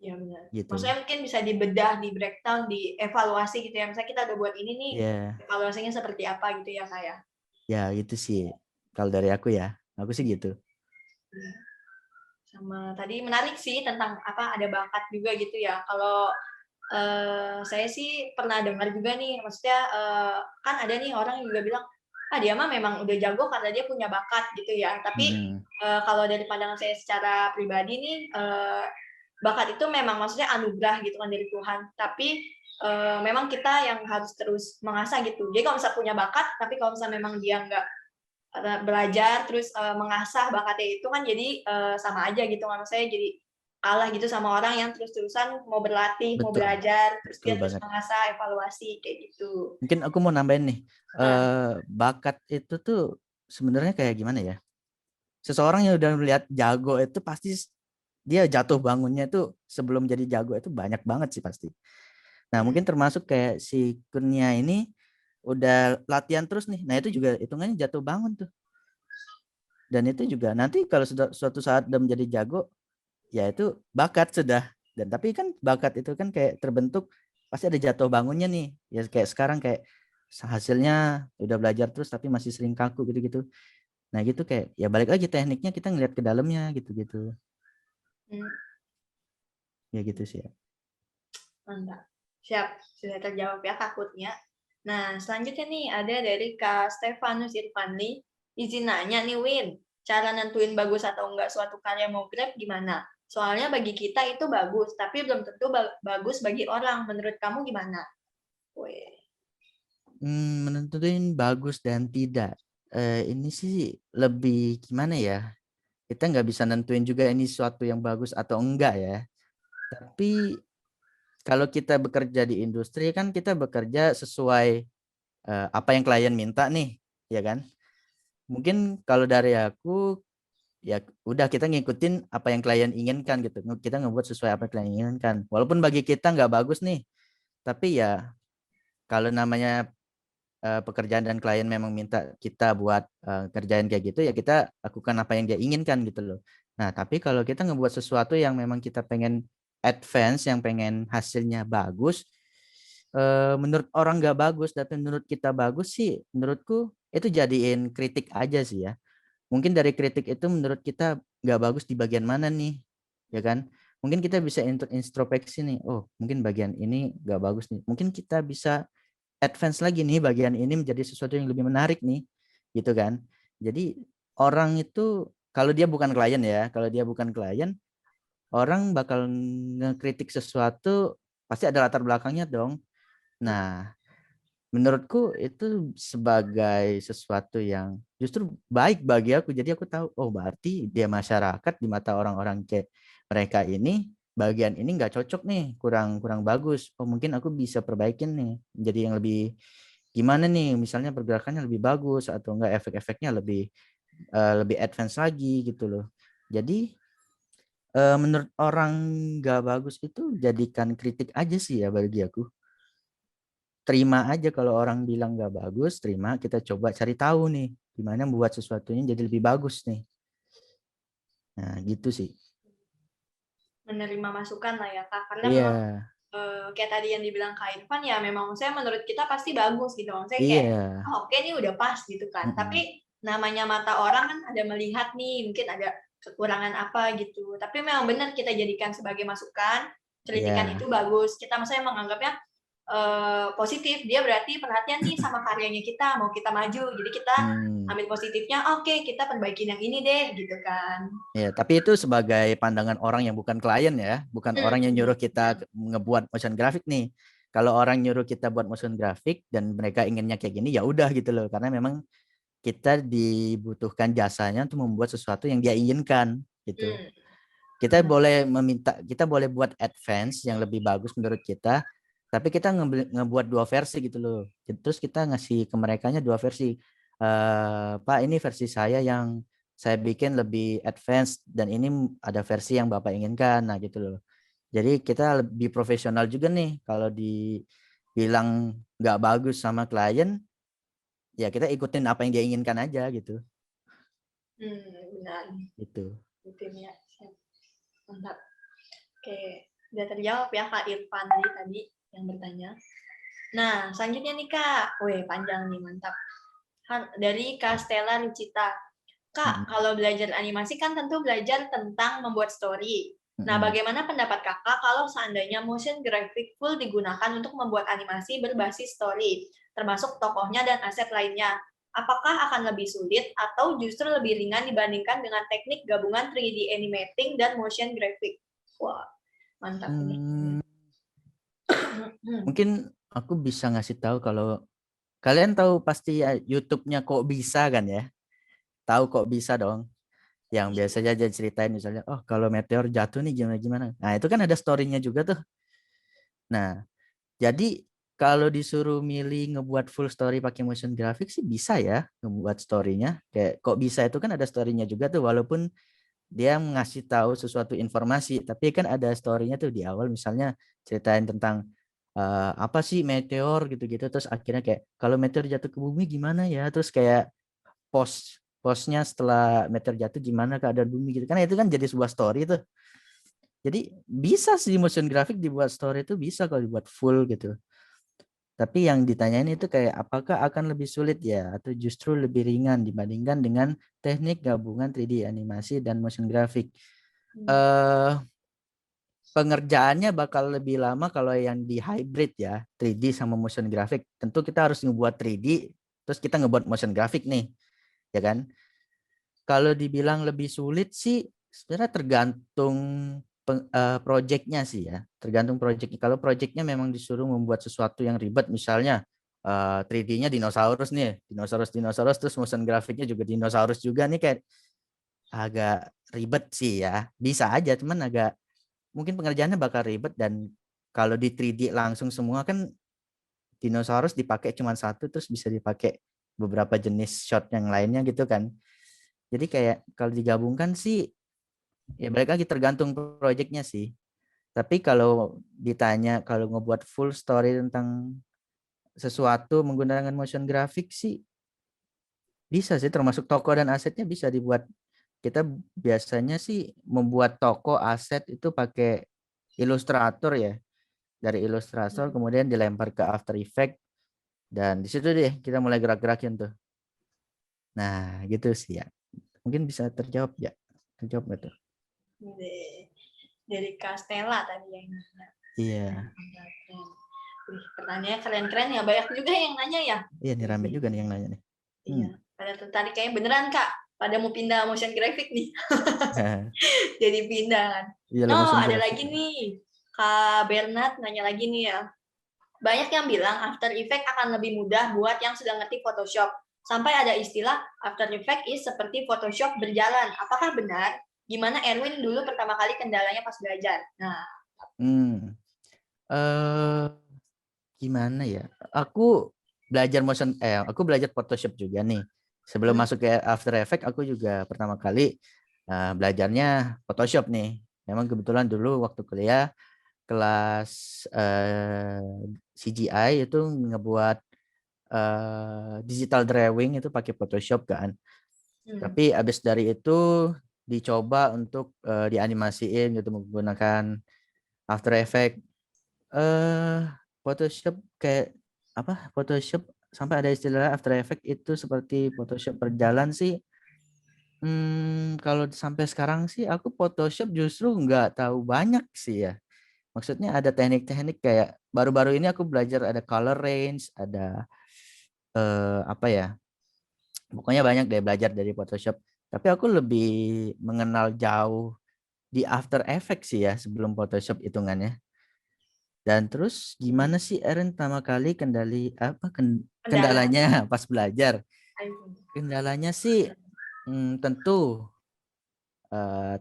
Iya benar. gitu. Maksudnya mungkin bisa dibedah, di breakdown, dievaluasi gitu ya. Misalnya kita udah buat ini nih, Ya evaluasinya seperti apa gitu ya Kak ya. ya gitu sih kalau dari aku sih gitu. Iya. Sama tadi menarik sih tentang apa ada bakat juga gitu ya. Kalau saya sih pernah dengar juga nih, maksudnya kan ada nih orang yang juga bilang, ah dia mah memang udah jago karena dia punya bakat gitu ya. Tapi Mm-mm. kalau dari pandangan saya secara pribadi nih, bakat itu memang maksudnya anugerah gitu kan dari Tuhan. Tapi memang kita yang harus terus mengasah gitu. Jadi kalau misalnya punya bakat, tapi kalau misalnya memang dia nggak belajar terus mengasah bakatnya itu kan jadi sama aja gitu kan. Maksudnya jadi kalah gitu sama orang yang terus-terusan mau berlatih, mau Betul, belajar, terus betul dia terus banget. mengasah, evaluasi kayak gitu. Mungkin aku mau nambahin nih, Nah, bakat itu tuh sebenarnya kayak gimana ya? Seseorang yang udah melihat jago itu pasti dia jatuh bangunnya itu sebelum jadi jago itu banyak banget sih pasti. Nah mungkin termasuk kayak si Kurnia ini udah latihan terus nih. Nah itu juga hitungannya jatuh bangun tuh. Dan itu juga nanti kalau suatu saat udah menjadi jago, ya itu bakat sudah. Dan tapi kan bakat itu kan kayak terbentuk pasti ada jatuh bangunnya nih. Ya kayak sekarang kayak hasilnya udah belajar terus tapi masih sering kaku gitu-gitu. Nah gitu kayak ya balik lagi tekniknya kita ngeliat ke dalamnya gitu-gitu. hmm, Ya gitu sih ya. mantap. Siap, sudah terjawab ya takutnya. Nah, selanjutnya nih ada dari Kak Stefanus Irfanli. Izin nanya nih Win, cara nentuin bagus atau enggak suatu karya mau grab gimana? Soalnya bagi kita itu bagus, tapi belum tentu bagus bagi orang. Menurut kamu gimana? Wih. Menentuin bagus dan tidak. Ini sih lebih gimana ya? Kita nggak bisa nentuin juga ini suatu yang bagus atau enggak ya. Tapi kalau kita bekerja di industri kan kita bekerja sesuai apa yang klien minta nih, ya kan? Mungkin kalau dari aku ya udah kita ngikutin apa yang klien inginkan gitu. Kita ngebuat sesuai apa yang klien inginkan. Walaupun bagi kita nggak bagus nih, tapi ya kalau namanya pekerjaan dan klien memang minta kita buat kerjaan kayak gitu ya kita lakukan apa yang dia inginkan gitu loh. Nah, tapi kalau kita ngebuat sesuatu yang memang kita pengen advance, yang pengen hasilnya bagus, menurut orang nggak bagus tapi menurut kita bagus sih, menurutku itu jadiin kritik aja sih ya. Mungkin dari kritik itu menurut kita nggak bagus di bagian mana nih, ya kan? Mungkin kita bisa introspeksi nih, oh mungkin bagian ini nggak bagus nih. Mungkin kita bisa advance lagi nih bagian ini menjadi sesuatu yang lebih menarik nih, gitu kan? Jadi orang itu kalau dia bukan klien ya, kalau dia bukan klien, orang bakal ngekritik sesuatu pasti ada latar belakangnya dong. Nah, menurutku itu sebagai sesuatu yang justru baik bagi aku. Jadi aku tahu, oh berarti dia masyarakat di mata orang-orang kayak mereka ini bagian ini nggak cocok nih, kurang kurang bagus. Oh mungkin aku bisa perbaikin nih, jadi yang lebih gimana nih, misalnya pergerakannya lebih bagus atau enggak efek-efeknya lebih lebih advance lagi gitu loh. Jadi Menurut orang nggak bagus itu jadikan kritik aja sih ya bagi aku. Terima aja kalau orang bilang nggak bagus, terima, kita coba cari tahu nih gimana membuat sesuatunya jadi lebih bagus nih. Nah, gitu sih. Menerima masukan lah ya Kak, karena Iya, memang kayak tadi yang dibilang Kak Irfan ya memang saya menurut kita pasti bagus gitu. Saya kayak iya. oh, oke nih udah pas gitu kan. Mm-mm. Tapi namanya mata orang kan ada melihat nih mungkin ada kekurangan apa gitu. Tapi memang benar kita jadikan sebagai masukan, kritikan Iya. itu bagus. Kita maksudnya menganggapnya positif. Dia berarti perhatian nih sama karyanya kita, mau kita maju. Jadi kita Hmm. ambil positifnya, oke kita perbaikin yang ini deh gitu kan. Ya, tapi itu sebagai pandangan orang yang bukan klien ya, bukan orang yang nyuruh Ya. kita ngebuat motion graphic nih. Kalau orang nyuruh kita buat motion graphic dan mereka inginnya kayak gini, ya udah gitu loh. Karena memang kita dibutuhkan jasanya untuk membuat sesuatu yang dia inginkan gitu. Kita Benar. boleh meminta, kita boleh buat advance yang lebih bagus menurut kita, tapi kita ngebuat dua versi gitu loh. Terus kita ngasih ke merekanya dua versi. Pak, ini versi saya yang saya bikin lebih advance dan ini ada versi yang Bapak inginkan. Nah, gitu loh. Jadi kita lebih profesional juga nih kalau dibilang nggak bagus sama klien, ya kita ikutin apa yang dia inginkan aja gitu. Benar. Gitu. Gitu ya. Mantap. Oke, udah terjawab ya Kak Irfan tadi yang bertanya. Nah, selanjutnya nih Kak. Wih, panjang nih, mantap. Dari Kak Stella Lucita. Kak, Mm-mm. kalau belajar animasi kan tentu belajar tentang membuat story. Nah, Mm-mm. bagaimana pendapat kakak kalau seandainya motion graphic full digunakan untuk membuat animasi berbasis story, termasuk tokohnya dan aset lainnya? Apakah akan lebih sulit atau justru lebih ringan dibandingkan dengan teknik gabungan 3D animating dan motion graphic? Wah, mantap ini. Hmm, Mungkin aku bisa ngasih tahu kalau kalian tahu pasti ya YouTube-nya kok bisa kan ya? Tahu kok bisa dong. Yang biasanya aja ceritain misalnya, oh kalau meteor jatuh nih gimana gimana. Nah itu kan ada story-nya juga tuh. Nah jadi kalau disuruh milih ngebuat full story pakai motion graphic sih bisa ya ngebuat story-nya. Kayak kok bisa itu kan ada story-nya juga tuh walaupun dia ngasih tahu sesuatu informasi, tapi kan ada story-nya tuh di awal misalnya ceritain tentang apa sih meteor gitu-gitu terus akhirnya kayak kalau meteor jatuh ke bumi gimana ya terus kayak posnya setelah meteor jatuh gimana keadaan bumi gitu kan itu kan jadi sebuah story tuh. Jadi bisa sih motion graphic dibuat story itu bisa kalau dibuat full gitu. Tapi yang ditanyain itu kayak apakah akan lebih sulit ya atau justru lebih ringan dibandingkan dengan teknik gabungan 3D animasi dan motion graphic. Eh Pengerjaannya bakal lebih lama kalau yang di hybrid ya, 3D sama motion graphic. Tentu kita harus ngebuat 3D terus kita ngebuat motion graphic nih, ya kan? Kalau dibilang lebih sulit sih sebenarnya tergantung projectnya sih ya, tergantung projectnya. Kalau projectnya memang disuruh membuat sesuatu yang ribet, misalnya 3D-nya dinosaurus nih, dinosaurus terus motion grafiknya juga dinosaurus juga nih kayak agak ribet sih ya. Bisa aja, cuman agak mungkin pengerjaannya bakal ribet dan kalau di 3D langsung semua kan dinosaurus dipakai cuma satu terus bisa dipakai beberapa jenis shot yang lainnya gitu kan. Jadi kayak kalau digabungkan sih ya balik lagi tergantung projectnya sih. Tapi kalau ditanya kalau ngebuat full story tentang sesuatu menggunakan motion graphic sih bisa sih termasuk toko dan asetnya bisa dibuat. Kita biasanya sih membuat toko aset itu pakai Illustrator ya. Dari Illustrator kemudian dilempar ke After Effects dan di situ deh kita mulai gerak-gerakin tuh. Nah, gitu sih ya. Mungkin bisa terjawab ya. Terjawab nggak tuh? Dari Castella tadi yang nanya. Iya. Pertanyaannya keren-keren ya, banyak juga yang nanya ya. Iya nih rame juga nih yang nanya nih. Iya, pada tertarik kayaknya beneran Kak. Pada mau pindah motion graphic nih. Jadi pindah kan. Iya lah Oh, motion ada graphic. lagi nih. Kak Bernard nanya lagi nih ya. Banyak yang bilang After Effects akan lebih mudah buat yang sudah ngerti Photoshop. Sampai ada istilah After Effects is seperti Photoshop berjalan. Apakah benar? Gimana Erwin dulu pertama kali kendalanya pas belajar? Nah, Hmm. Eh Gimana ya? Aku belajar Photoshop juga nih. Sebelum masuk ke After Effects aku juga pertama kali belajarnya Photoshop nih. Memang kebetulan dulu waktu kuliah kelas CGI itu ngebuat digital drawing itu pakai Photoshop kan. Tapi abis dari itu dicoba untuk dianimasiin gitu menggunakan After Effects. Photoshop kayak apa? Photoshop sampai ada istilah After Effects itu seperti Photoshop berjalan sih. Kalau sampai sekarang sih aku Photoshop justru nggak tahu banyak sih ya. Maksudnya ada teknik-teknik kayak baru-baru ini aku belajar ada color range, ada apa ya? Pokoknya banyak deh belajar dari Photoshop. Tapi aku lebih mengenal jauh di After Effects sih ya sebelum Photoshop hitungannya. Dan terus gimana sih Erin pertama kali Kendala. kendalanya pas belajar? Kendalanya sih tentu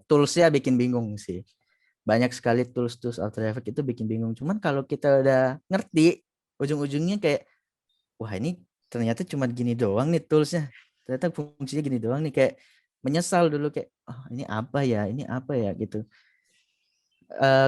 toolsnya bikin bingung sih. Banyak sekali tools After Effects itu bikin bingung. Cuman kalau kita udah ngerti, ujung-ujungnya kayak, wah ini ternyata cuma gini doang nih toolsnya. Ternyata fungsinya gini doang nih, kayak menyesal dulu kayak, oh ini apa ya gitu.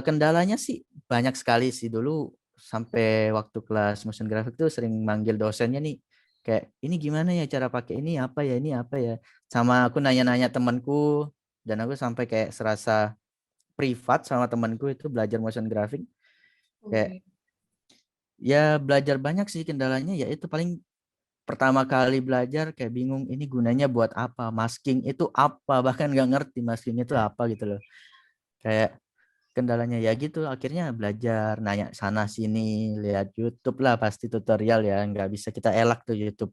Kendalanya sih banyak sekali sih dulu sampai waktu kelas motion graphic tuh sering manggil dosennya nih kayak ini gimana ya cara pakai ini apa ya sama aku nanya-nanya temanku dan aku sampai kayak serasa privat sama temanku itu belajar motion graphic kayak ya belajar banyak sih kendalanya ya itu paling pertama kali belajar kayak bingung ini gunanya buat apa masking itu apa bahkan nggak ngerti masking itu apa gitu loh kayak kendalanya ya gitu akhirnya belajar nanya sana sini lihat YouTube lah pasti tutorial ya nggak bisa kita elak tuh YouTube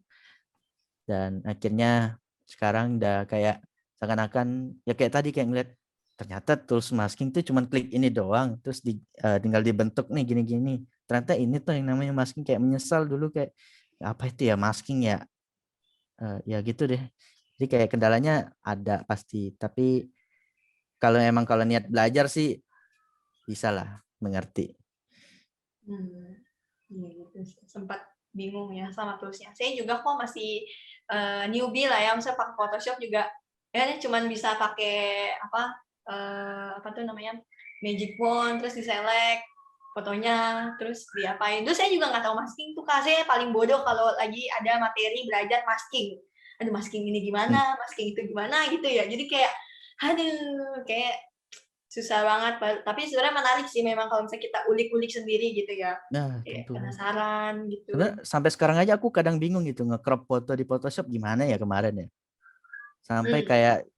dan akhirnya sekarang udah kayak seakan-akan ya kayak tadi kayak ngeliat ternyata tools masking tuh cuman klik ini doang terus tinggal dibentuk nih gini-gini ternyata ini tuh yang namanya masking kayak menyesal dulu kayak apa itu ya masking ya. Ya gitu deh jadi kayak kendalanya ada pasti tapi kalau niat belajar sih bisa lah mengerti. Iya gitu sih. Sempat bingung ya sama toolsnya. Saya juga kok masih newbie lah ya, misalnya pakai Photoshop juga ya cuman bisa pakai apa tuh namanya magic wand terus diselect fotonya terus diapain. Terus saya juga nggak tahu masking tuh kak. Saya paling bodoh kalau lagi ada materi belajar masking. Aduh masking ini gimana, masking itu gimana gitu ya. Jadi kayak aduh kayak susah banget, tapi sebenarnya menarik sih memang kalau misalnya kita ulik-ulik sendiri gitu ya. Nah Kayak tentu penasaran sebenarnya gitu. sampai sekarang aja aku kadang bingung gitu nge-crop foto di Photoshop gimana ya kemarin ya sampai kayak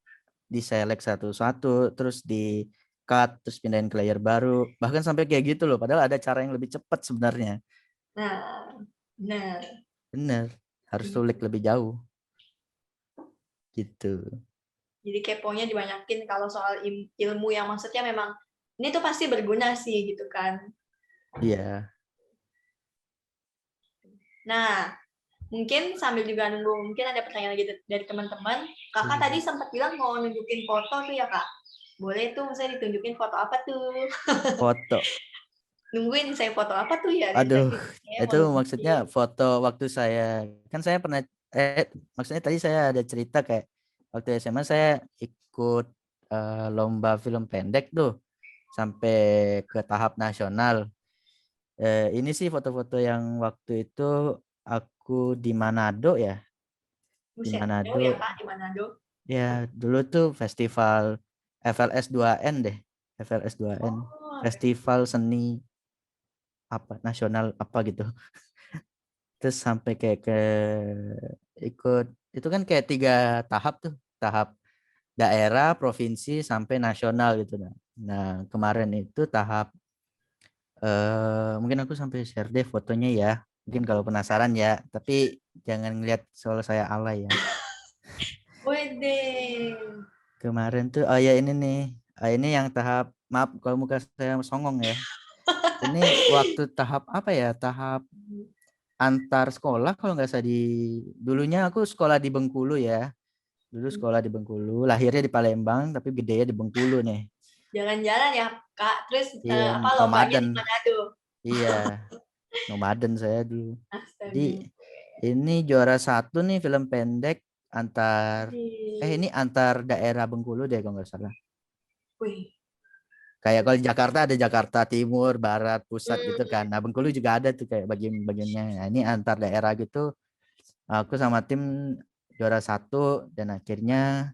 di select satu-satu terus di cut terus pindahin ke layer baru bahkan sampai kayak gitu loh padahal ada cara yang lebih cepat sebenarnya Nah, benar. bener harus Gitu. sulik lebih jauh gitu. Jadi keponya dibanyakin kalau soal ilmu yang maksudnya memang ini tuh pasti berguna sih gitu kan. Iya. Nah, mungkin sambil juga nunggu, mungkin ada pertanyaan lagi dari teman-teman. Kakak tadi sempat bilang mau nunjukin foto tuh ya kak. Boleh tuh misalnya ditunjukin foto apa tuh. Foto Nungguin saya foto apa tuh ya dari aduh tadi. Saya itu mau maksudnya nunjukin. foto waktu saya kan saya pernah maksudnya tadi saya ada cerita kayak waktu SMA saya ikut lomba film pendek tuh sampai ke tahap nasional. Ini sih foto-foto yang waktu itu aku di Manado ya, di Buset, jauh ya Manado. kak di Manado. Ya, dulu tuh festival FLS 2N deh. FLS 2N. Oh, Festival seni apa nasional apa gitu. Terus sampai kayak ke ikut itu kan kayak 3 tahap tuh. Tahap daerah, provinsi sampai nasional gitu nah. Nah, kemarin itu tahap mungkin aku sampai share deh fotonya ya. Mungkin kalau penasaran ya, tapi jangan ngeliat soal saya alay ya. wede. Kemarin tuh oh ya ini nih. Ini yang tahap maaf kalau muka saya songong ya. Ini waktu tahap apa ya? Tahap antar sekolah kalau nggak salah di dulunya aku sekolah di Bengkulu ya. Dulu sekolah di Bengkulu, lahirnya di Palembang tapi gedenya di Bengkulu nih. Jalan-jalan ya kak. Terus Iya, apa lombanya nomaden. di Manado. Iya, nomaden saya dulu. Jadi Astaga. ini juara 1 nih film pendek antar ini Wih, antar daerah Bengkulu deh kalau nggak salah. wih, Kayak kalau di Jakarta ada Jakarta Timur, Barat, Pusat gitu kan. Hmm. Nah, Bengkulu juga ada tuh kayak bagian-bagiannya. Nah, ini antar daerah gitu. Aku sama tim juara 1 dan akhirnya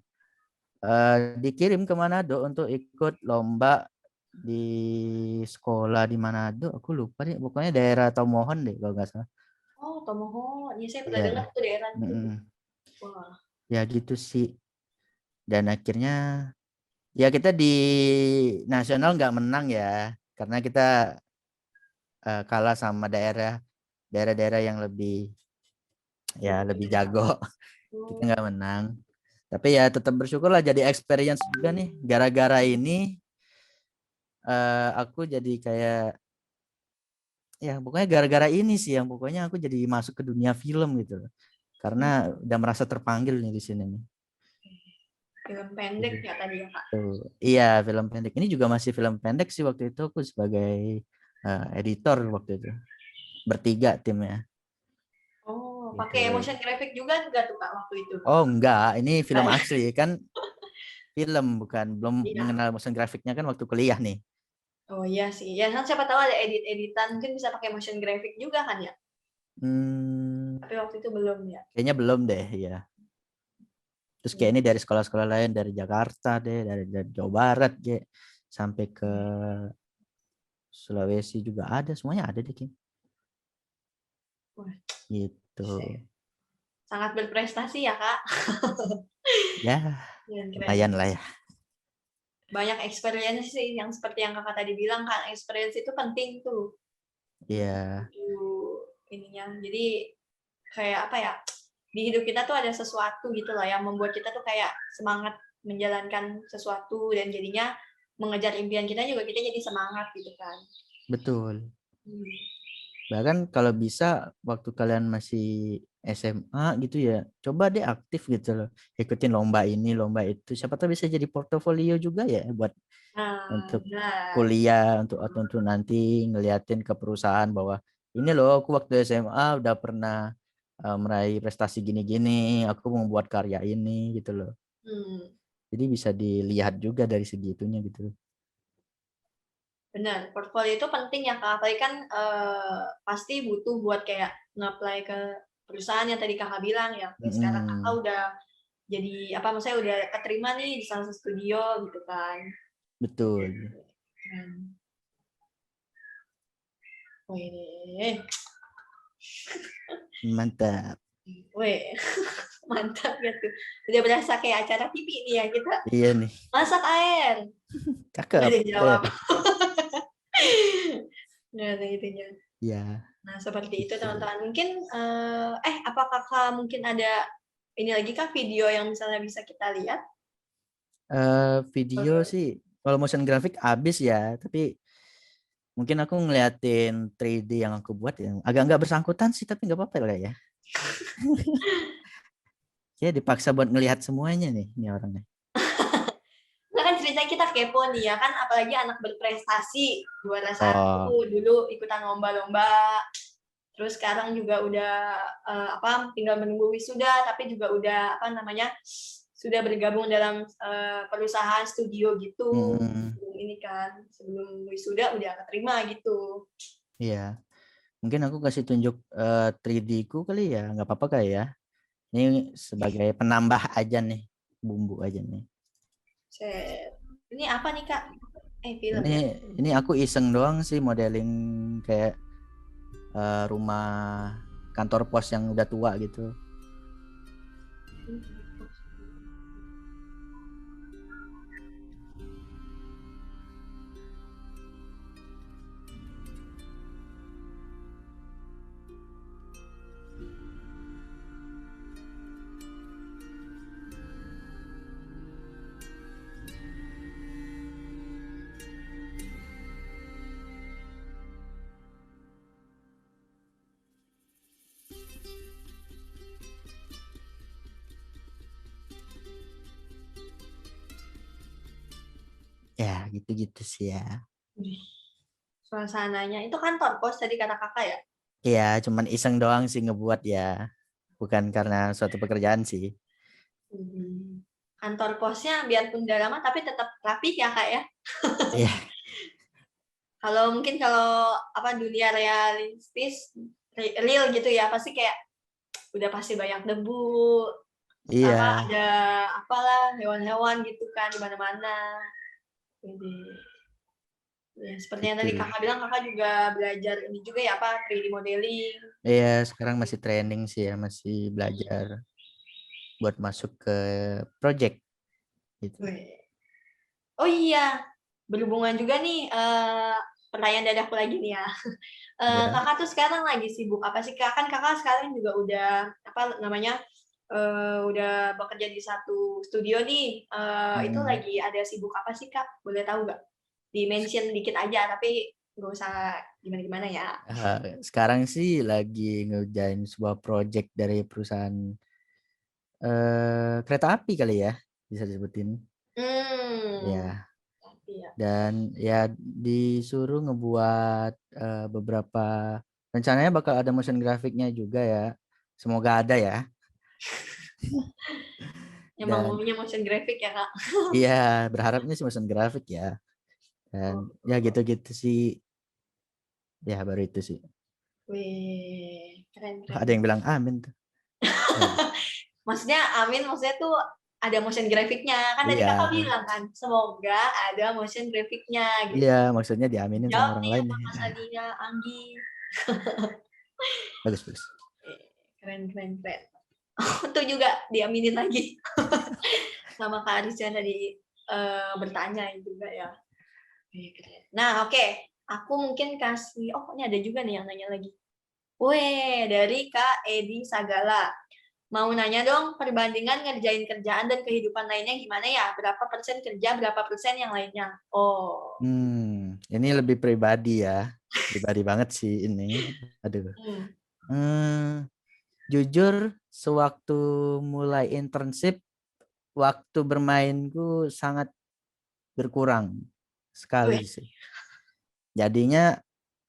dikirim ke Manado untuk ikut lomba di sekolah di Manado. Aku lupa deh, pokoknya daerah Tomohon deh kalau nggak salah. Oh, Tomohon. Ya, saya pernah Iya, dengar tuh daerah itu. mm-mm. Wah. Ya gitu sih. Dan akhirnya ya kita di nasional nggak menang ya, karena kita kalah sama daerah-daerah yang lebih jago. Kita Oh, nggak menang. Tapi ya tetap bersyukur lah jadi experience juga nih. Gara-gara ini aku jadi kayak ya pokoknya gara-gara ini sih yang pokoknya aku jadi masuk ke dunia film gitu loh. Karena udah merasa terpanggil nih di sini nih. film pendek ya tadi ya, Kak. Tuh. Iya, film pendek. Ini juga masih film pendek sih waktu itu aku sebagai editor waktu itu. Bertiga timnya. Oh, pakai Gitu. motion graphic juga enggak tuh, Kak, waktu itu? Oh enggak, ini film Enggak asli kan film bukan belum ya? Iya. mengenal motion grafiknya kan waktu kuliah nih. Oh iya sih. Ya kan siapa tahu ada edit-editan mungkin bisa pakai motion graphic juga kan ya? Hmm, Tapi waktu itu belum ya. kayaknya belum deh ya. Terus kayak ini dari sekolah-sekolah lain dari Jakarta deh, dari Jawa Barat deh, sampai ke Sulawesi juga ada, semuanya ada deh Kim. Wah, Gitu. sangat berprestasi ya, Kak. Ya, Keren, keren. lumayan lah ya. Banyak experience sih yang seperti yang Kakak tadi bilang kan, experience itu penting tuh. Iya, Itu ininya. Jadi kayak apa ya? Di hidup kita tuh ada sesuatu gitu lah yang membuat kita tuh kayak semangat menjalankan sesuatu dan jadinya mengejar impian kita juga kita jadi semangat gitu kan. betul. Hmm. Bahkan kalau bisa waktu kalian masih SMA gitu ya, coba deh aktif gitu loh. Ikutin lomba ini, lomba itu. Siapa tahu bisa jadi portofolio juga ya buat Nah, untuk benar. kuliah, untuk nanti ngeliatin ke perusahaan bahwa ini loh aku waktu SMA udah pernah meraih prestasi gini-gini, aku membuat karya ini gitu loh. Hmm. Jadi bisa dilihat juga dari segi itunya gitu. Benar, portfolio itu penting ya Kak, apalagi kan pasti butuh buat kayak nge-apply ke perusahaan yang tadi Kakak bilang ya. Sekarang Kakak Mm-mm, udah jadi apa maksudnya udah keterima nih di salah satu studio gitu kan. betul. Hmm. Wih, Mantap. wih, mantap gitu. Udah berasa kayak acara TV nih ya kita. Iya nih. Masak air. Nggak Cakep. ada yang jawab. Nggak ada itunya. Ya, Nah, seperti itu gitu. teman-teman. Mungkin apa Kakak mungkin ada ini lagi kah video yang misalnya bisa kita lihat? Video sih kalau motion graphic habis ya, tapi mungkin aku ngeliatin 3D yang aku buat yang agak nggak bersangkutan sih, tapi nggak apa-apa lah ya. Ya dipaksa buat ngelihat semuanya nih ini orangnya. Nah, kan ceritanya kita kepo nih ya kan, apalagi anak berprestasi juara Oh, 1 dulu ikutan lomba-lomba, terus sekarang juga udah tinggal menunggu wisuda, tapi juga udah apa namanya sudah bergabung dalam perusahaan studio gitu. mm, Sebelum ini kan, sebelum wisuda udah keterima gitu. iya. Mungkin aku kasih tunjuk 3D ku kali ya, nggak apa-apa kali ya. Ini sebagai penambah aja nih, bumbu aja nih. Set. Ini apa nih Kak? Film Ini ya? ini aku iseng doang sih modeling kayak rumah kantor pos yang udah tua gitu. Ya, gitu-gitu sih ya. Wih, suasananya itu kantor pos tadi kata Kakak ya? Iya, cuman iseng doang sih ngebuat ya. Bukan karena suatu pekerjaan sih. Hmm. Kantor posnya biarpun udah lama tapi tetap rapi ya Kak ya? Iya, Kalau mungkin kalau apa dunia realistis real gitu ya pasti kayak udah pasti banyak debu, apa Iya, ada apalah hewan-hewan gitu kan di mana-mana. Jadi ya seperti yang tadi gitu. kakak bilang kakak juga belajar ini juga ya apa 3D modeling. Iya, sekarang masih training sih ya, masih belajar buat masuk ke project gitu. Oh iya, berhubungan juga nih pertanyaan dadaku lagi nih ya. Ya. Kakak tuh sekarang lagi sibuk apa sih kak? Kan kakak sekarang juga udah apa namanya udah bekerja di satu studio nih. Itu Mm. lagi ada sibuk apa sih kak? Boleh tahu nggak? Di-mention dikit aja, tapi nggak usah gimana-gimana ya. Sekarang sih lagi ngerjain sebuah project dari perusahaan kereta api kali ya, bisa disebutin. Hmm, Ya, tapi ya. dan ya disuruh ngebuat beberapa, rencananya bakal ada motion grafiknya juga ya. Semoga ada ya. Emang Dan maunya motion graphic ya kak? iya, berharapnya sih motion grafik ya. Dan ya Oh, gitu-gitu sih. Ya baru itu sih. wih, keren Ada keren. yang bilang amin tuh. Waduh. Maksudnya amin maksudnya tuh ada motion grafiknya kan tadi Iya, kakak bilang kan semoga ada motion grafiknya iya, gitu. maksudnya diaminin sama Jawab orang nih lain sama nih. Kak Sadina Anggi. Bagus, bagus. Keren keren keren. Itu juga diaminin lagi sama Kak Arisya tadi bertanya juga ya. Keren. Nah oke, aku mungkin kasih ini ada juga nih yang nanya lagi. Weh dari Kak Edi Sagala. Mau nanya dong, perbandingan ngerjain kerjaan dan kehidupan lainnya gimana ya? Berapa persen kerja, berapa persen yang lainnya? Oh, Ini lebih pribadi ya. Pribadi banget sih ini. Aduh. hmm. Hmm, jujur, sewaktu mulai internship, waktu bermainku sangat berkurang sekali Wih, sih. Jadinya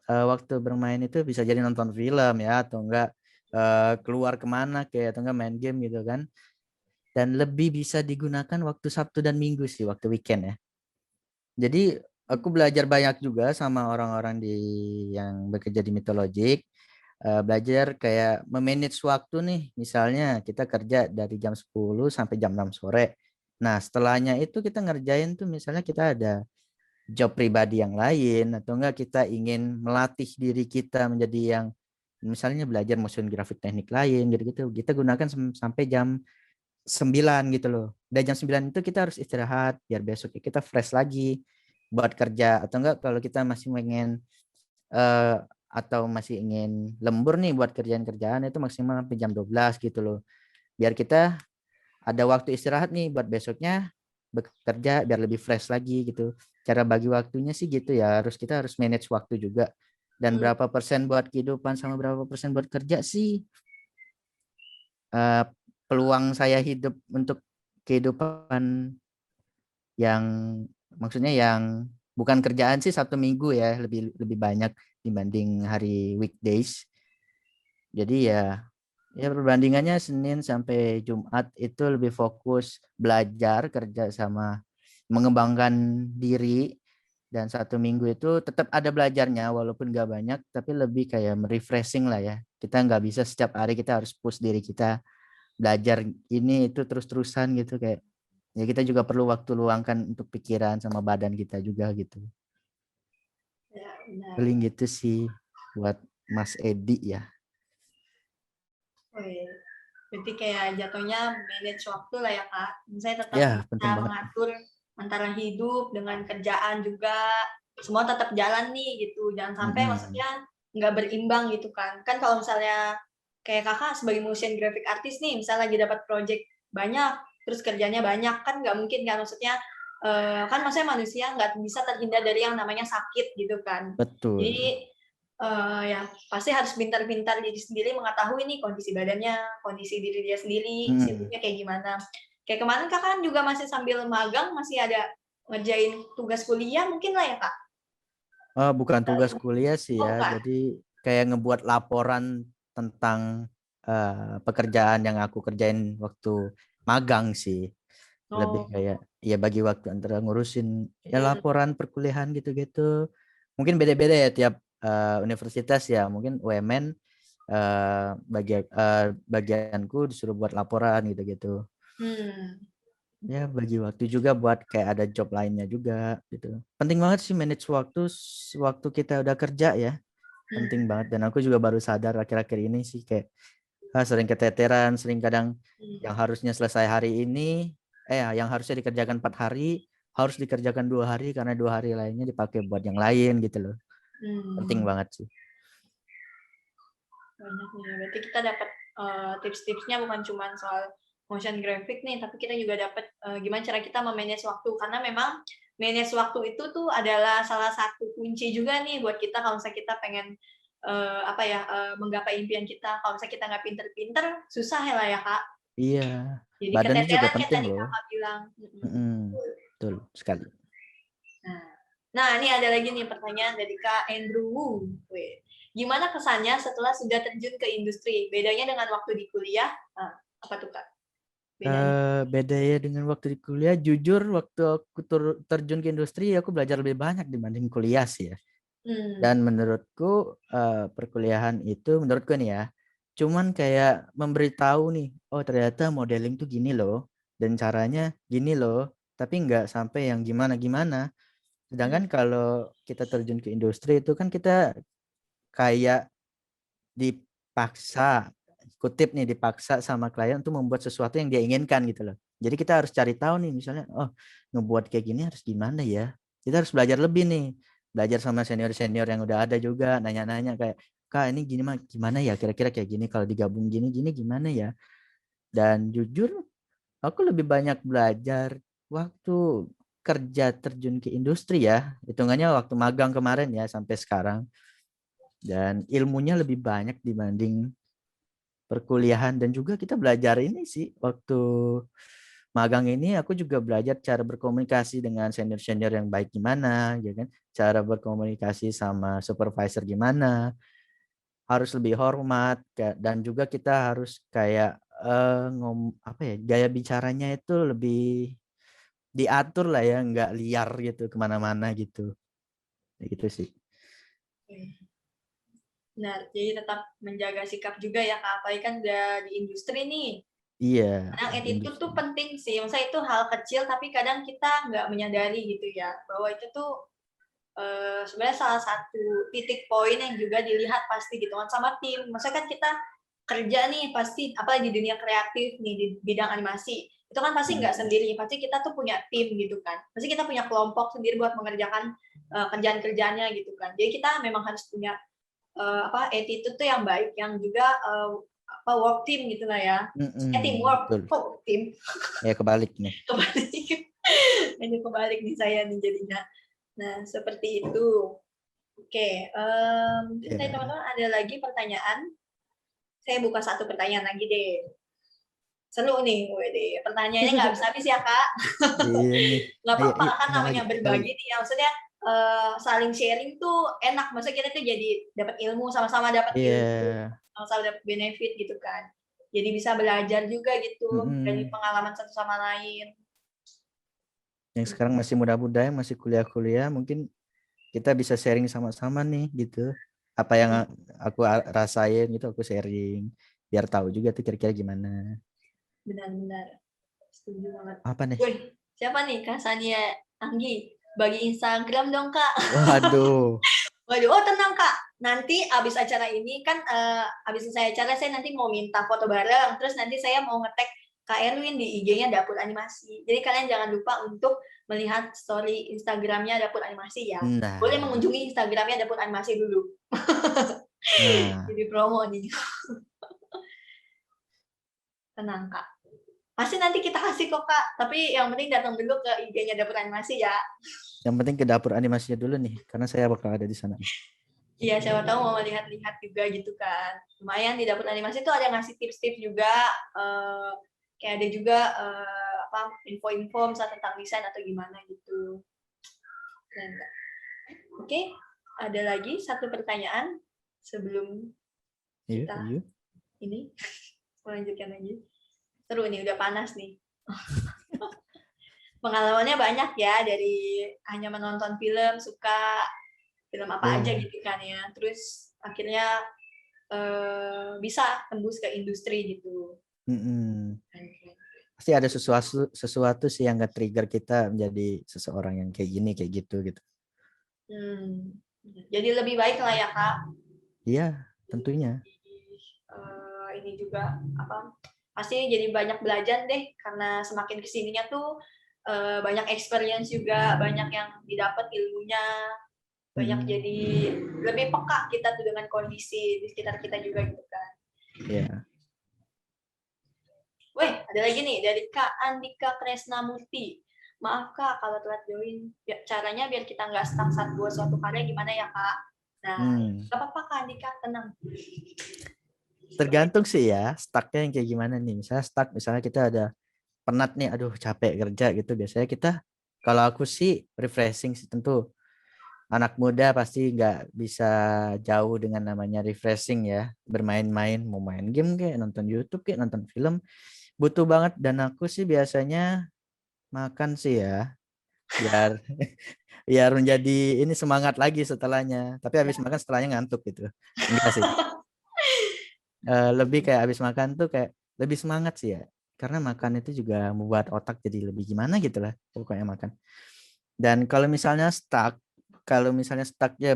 waktu bermain itu bisa jadi nonton film ya, atau enggak keluar kemana kayak, atau enggak main game gitu kan. Dan lebih bisa digunakan waktu Sabtu dan Minggu sih, waktu weekend ya. Jadi aku belajar banyak juga sama orang-orang yang bekerja di Mitologic. Belajar kayak memanage waktu nih. Misalnya kita kerja dari jam 10 sampai jam 6 sore. Nah, setelahnya itu kita ngerjain tuh, misalnya kita ada job pribadi yang lain, atau enggak kita ingin melatih diri kita menjadi yang, misalnya belajar motion grafik teknik lain gitu-gitu. Kita gunakan sampai jam 9 gitu loh. Dan jam 9 itu kita harus istirahat biar besok kita fresh lagi buat kerja. Atau enggak kalau kita masih pengen atau masih ingin lembur nih buat kerjaan-kerjaan, itu maksimal sampai jam 12 gitu loh. Biar kita ada waktu istirahat nih buat besoknya bekerja biar lebih fresh lagi gitu. Cara bagi waktunya sih gitu ya. Kita harus manage waktu juga. Dan hmm. berapa persen buat kehidupan sama berapa persen buat kerja sih, eh, peluang saya hidup untuk kehidupan yang, maksudnya yang bukan kerjaan sih, Sabtu Minggu ya, lebih lebih banyak dibanding hari weekdays. Jadi ya perbandingannya Senin sampai Jumat itu lebih fokus belajar, kerja sama mengembangkan diri. Dan Sabtu Minggu itu tetap ada belajarnya walaupun gak banyak, tapi lebih kayak refreshing lah ya. Kita nggak bisa setiap hari kita harus push diri kita belajar ini itu terus-terusan gitu, kayak ya kita juga perlu waktu luangkan untuk pikiran sama badan kita juga gitu. Ya, benar. Paling gitu sih buat Mas Edi ya. Wih, berarti kayak jatuhnya manage waktu lah ya kak. Saya tetap Ya, bisa penting banget. mengatur antara hidup dengan kerjaan juga. Semua tetap jalan nih gitu. Jangan sampai Mm-mm. maksudnya nggak berimbang gitu kan. Kan kalau misalnya kayak kakak sebagai motion graphic artist nih, misalnya lagi dapat project banyak, terus kerjanya banyak, kan nggak mungkin kan maksudnya kan maksudnya manusia nggak bisa terhindar dari yang namanya sakit gitu kan. Betul. Jadi ya pasti harus pintar-pintar diri sendiri mengetahui nih kondisi badannya, kondisi diri dia sendiri, Mm. sibuknya kayak gimana. Kayak kemarin Kak kan juga masih sambil magang, masih ada ngerjain tugas kuliah mungkin lah ya Kak? Oh, bukan tugas kuliah sih Oh ya. bukan? Jadi kayak ngebuat laporan tentang pekerjaan yang aku kerjain waktu magang sih. Lebih Oh, kayak ya bagi waktu antara ngurusin ya hmm. laporan perkuliahan gitu-gitu, mungkin beda-beda ya tiap universitas ya. Mungkin UMN bagianku disuruh buat laporan gitu-gitu. Ya bagi waktu juga buat kayak ada job lainnya juga gitu. Penting banget sih manage waktu kita udah kerja ya. Penting banget, dan aku juga baru sadar akhir-akhir ini sih kayak sering keteteran, sering kadang yang harusnya selesai hari ini yang harusnya dikerjakan 4 hari harus dikerjakan 2 hari karena 2 hari lainnya dipakai buat yang lain gitu loh. Penting banget sih. Banyak nih, berarti kita dapat tips-tipsnya bukan cuma soal motion graphic nih, tapi kita juga dapat gimana cara kita memanage waktu, karena memang manage waktu itu tuh adalah salah satu kunci juga nih buat kita kalau misalnya kita pengen menggapai impian kita. Kalau misalnya kita nggak pinter-pinter, susah ya lah ya Kak. Iya. Jadi Badannya juga keteteran kayak penting tadi loh. Kakak bilang. Betul sekali. Nah, ini ada lagi nih pertanyaan dari Kak Andrew Wu. Gimana kesannya setelah sudah terjun ke industri? Bedanya dengan waktu di kuliah? Apa tuh Kak? Bedanya? Beda ya dengan waktu di kuliah. Jujur waktu aku terjun ke industri aku belajar lebih banyak dibanding kuliah sih ya. Dan menurutku perkuliahan itu menurutku nih ya, cuman kayak memberitahu nih, oh ternyata modeling tuh gini loh, dan caranya gini loh, tapi nggak sampai yang gimana-gimana. Sedangkan kalau kita terjun ke industri itu kan kita kayak dipaksa, kutip nih, dipaksa sama klien untuk membuat sesuatu yang dia inginkan gitu loh. Jadi kita harus cari tahu nih, misalnya, oh ngebuat kayak gini harus gimana ya. Kita harus belajar lebih nih, belajar sama senior-senior yang udah ada juga, nanya-nanya kayak, Kak ini gini mah gimana ya, kira-kira kayak gini kalau digabung gini-gini gimana ya. Dan jujur aku lebih banyak belajar waktu kerja terjun ke industri ya, hitungannya waktu magang kemarin ya sampai sekarang. Dan ilmunya lebih banyak dibanding perkuliahan, dan juga kita belajar ini sih waktu magang ini aku juga belajar cara berkomunikasi dengan senior-senior yang baik gimana, ya kan? Cara berkomunikasi sama supervisor gimana, harus lebih hormat dan juga kita harus kayak gaya bicaranya itu lebih diatur lah ya, nggak liar gitu kemana-mana gitu. Ya gitu sih. Benar, jadi tetap menjaga sikap juga ya Kak, apalagi kan udah di industri nih. Iya. Kadang attitude tuh penting sih, maksudnya itu hal kecil tapi kadang kita nggak menyadari gitu ya, bahwa itu tuh sebenarnya salah satu titik poin yang juga dilihat pasti gitu kan sama tim. Maksudnya kan kita kerja nih pasti, apalagi di dunia kreatif nih, di bidang animasi, itu kan pasti nggak sendiri, pasti kita tuh punya tim gitu kan, pasti kita punya kelompok sendiri buat mengerjakan kerjaan-kerjaannya gitu kan. Jadi kita memang harus punya attitude tuh yang baik, yang juga work team gitu lah ya. Teamwork, kok tim? Ya kebalik nih. Ini kebalik nih saya nih jadinya. Nah seperti itu. Oke, mungkin dari teman-teman ada lagi pertanyaan. Saya buka satu pertanyaan lagi deh. Seru nih, pertanyaannya nggak habis-habis ya Kak. Iya nih. Nggak apa-apa kan namanya lagi, berbagi nih ya. Maksudnya saling sharing tuh enak. Maksudnya kita tuh jadi dapat ilmu, sama-sama dapat ilmu, sama-sama dapat benefit gitu kan. Jadi bisa belajar juga gitu dari pengalaman satu sama lain. Yang sekarang masih muda-muda, yang masih kuliah-kuliah, mungkin kita bisa sharing sama-sama nih gitu. Apa yang aku rasain gitu aku sharing biar tahu juga tuh kira-kira gimana. Benar-benar. Setuju banget. Apa nih? Wih, siapa nih Kak Sania Anggi? Bagi Instagram dong Kak. Waduh. Waduh, oh tenang Kak. Nanti abis acara ini kan, abis selesai acara saya nanti mau minta foto bareng. Terus nanti saya mau nge-tag Kak Erwin di IG-nya Dapur Animasi. Jadi kalian jangan lupa untuk melihat story Instagramnya Dapur Animasi ya. Boleh mengunjungi Instagramnya Dapur Animasi dulu. Jadi promo nih. Tenang Kak. Pasti nanti kita kasih kok Kak. Tapi yang penting datang dulu ke IG-nya Dapur Animasi ya. Yang penting ke Dapur Animasinya dulu nih, karena saya bakal ada di sana. Iya, siapa tahu mau lihat-lihat juga gitu kan. Lumayan di Dapur Animasi itu ada ngasih tips-tips juga. Kayak ada juga info-info misalnya tentang desain atau gimana gitu. Oke, ada lagi satu pertanyaan sebelum kita ini melanjutkan lagi. Seru nih, udah panas nih. Pengalamannya banyak ya, dari hanya menonton film, suka film apa aja Iya. gitu kan ya. Terus akhirnya bisa tembus ke industri gitu. Mm-mm. Pasti ada sesuatu sih yang nge-trigger kita menjadi seseorang yang kayak gini, kayak gitu gitu. Jadi lebih baik lah ya Kak. Iya, tentunya. Ini juga apa? Pasti jadi banyak belajar deh karena semakin kesininya tuh banyak experience juga, banyak yang didapat ilmunya, banyak jadi lebih peka kita tuh dengan kondisi di sekitar kita juga gitu kan. Iya. Weh, ada lagi nih dari Kak Andika Kresnamurti. Maaf Kak kalau telat join. Caranya biar kita nggak stuck saat buat suatu karya gimana ya Kak? Nah, nggak apa-apa Kak Andika, tenang. Tergantung sih ya, stucknya yang kayak gimana nih. Misalnya stuck, misalnya kita ada penat nih, aduh capek kerja gitu. Biasanya kita, kalau aku sih refreshing sih tentu. Anak muda pasti nggak bisa jauh dengan namanya refreshing ya. Bermain-main, mau main game kayak, nonton YouTube kayak, nonton film. Butuh banget, dan aku sih biasanya makan sih ya. Biar biar menjadi ini semangat lagi setelahnya. Tapi habis makan setelahnya ngantuk gitu. Enggak sih. Lebih kayak habis makan tuh kayak lebih semangat sih ya. Karena makan itu juga membuat otak jadi lebih gimana gitu lah pokoknya makan. Dan kalau misalnya stucknya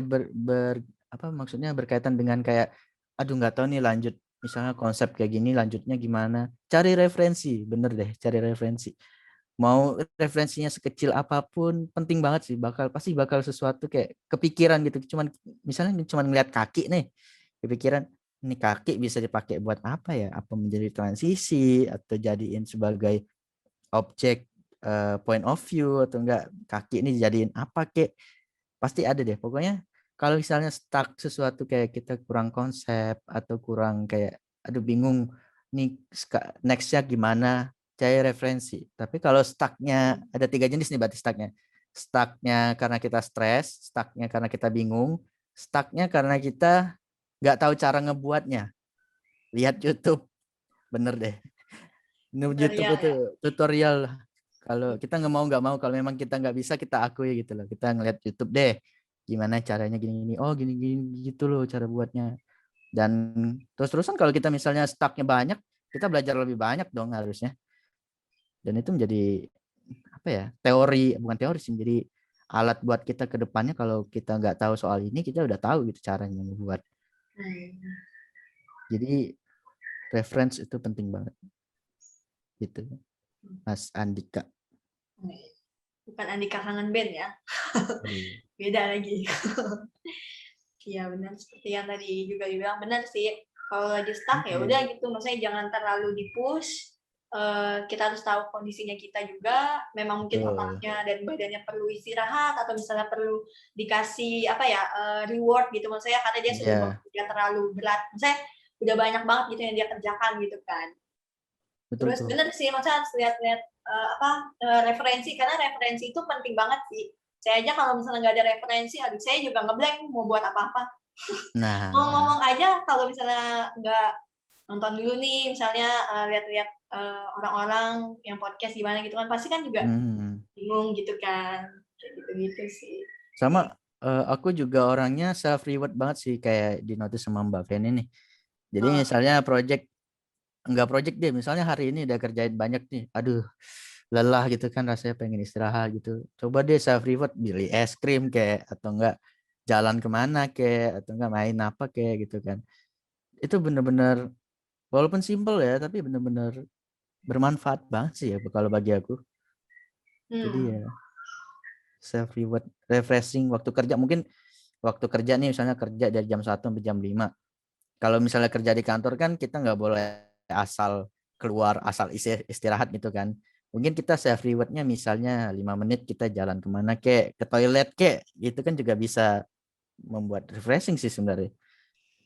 apa maksudnya berkaitan dengan kayak aduh nggak tahu nih lanjut misalnya konsep kayak gini lanjutnya gimana. Cari referensi, bener deh, cari referensi. Mau referensinya sekecil apapun penting banget sih, pasti bakal sesuatu kayak kepikiran gitu. Misalnya cuman ngeliat kaki nih, kepikiran ini kaki bisa dipakai buat apa ya, apa menjadi transisi atau jadiin sebagai objek point of view, atau enggak kaki ini dijadiin apa kek, pasti ada deh pokoknya. Kalau misalnya stuck sesuatu kayak kita kurang konsep atau kurang kayak aduh bingung nih nextnya gimana, cari referensi. Tapi kalau stucknya ada 3 jenis nih, berarti stucknya karena kita stres, stucknya karena kita bingung, stucknya karena kita nggak tahu cara ngebuatnya. Lihat YouTube, bener deh. YouTube Tutorial itu ya. tutorial. Kalau kita nggak mau, kalau memang kita nggak bisa, kita akui gitu loh. Kita ngeliat YouTube deh, gimana caranya gini-gini. Oh gini-gini gitu loh cara buatnya. Dan terus-terusan kalau kita misalnya stucknya banyak, kita belajar lebih banyak dong harusnya. Dan itu menjadi apa ya? Bukan teori sih, menjadi alat buat kita ke depannya. Kalau kita nggak tahu soal ini, kita udah tahu gitu caranya membuat. Jadi reference itu penting banget. Gitu, Mas Andika. Bukan Andika kangen band ya. Beda lagi. Iya benar, seperti yang tadi juga dibilang, benar sih. Kalau lagi stuck ya udah gitu, maksudnya jangan terlalu dipush. Kita harus tahu kondisinya kita juga. Memang mungkin otaknya dan badannya perlu istirahat atau misalnya perlu dikasih apa ya reward gitu, maksudnya karena dia sudah bekerja terlalu berat. Maksudnya udah banyak banget gitu yang dia kerjakan gitu kan. Betul Terus tuh. bener sih, maksudnya harus lihat-lihat referensi, karena referensi itu penting banget sih. Saya aja kalau misalnya nggak ada referensi, aduh saya juga ngeblank mau buat apa-apa. Nah, Ngomong-ngomong aja kalau misalnya nggak nonton dulu nih, misalnya lihat-lihat orang-orang yang podcast gimana gitu kan, pasti kan juga bingung gitu kan, kayak gitu-gitu sih. Sama aku juga orangnya self reward banget sih, kayak di notice sama Mbak Feni nih. Jadi misalnya project deh, misalnya hari ini udah kerjain banyak nih, aduh lelah gitu kan, rasanya pengen istirahat gitu. Coba deh self reward, beli es krim kayak, atau enggak jalan kemana kayak, atau enggak main apa kayak gitu kan. Itu bener-bener walaupun simple ya, tapi bener-bener bermanfaat banget sih ya kalau bagi aku. Jadi ya self reward, refreshing waktu kerja. Mungkin waktu kerja nih, misalnya kerja dari jam 1 sampai jam 5. Kalau misalnya kerja di kantor kan kita nggak boleh asal keluar, asal istirahat gitu kan. Mungkin kita self rewardnya misalnya 5 menit kita jalan kemana kek, ke toilet kek, gitu kan juga bisa membuat refreshing sih sebenarnya.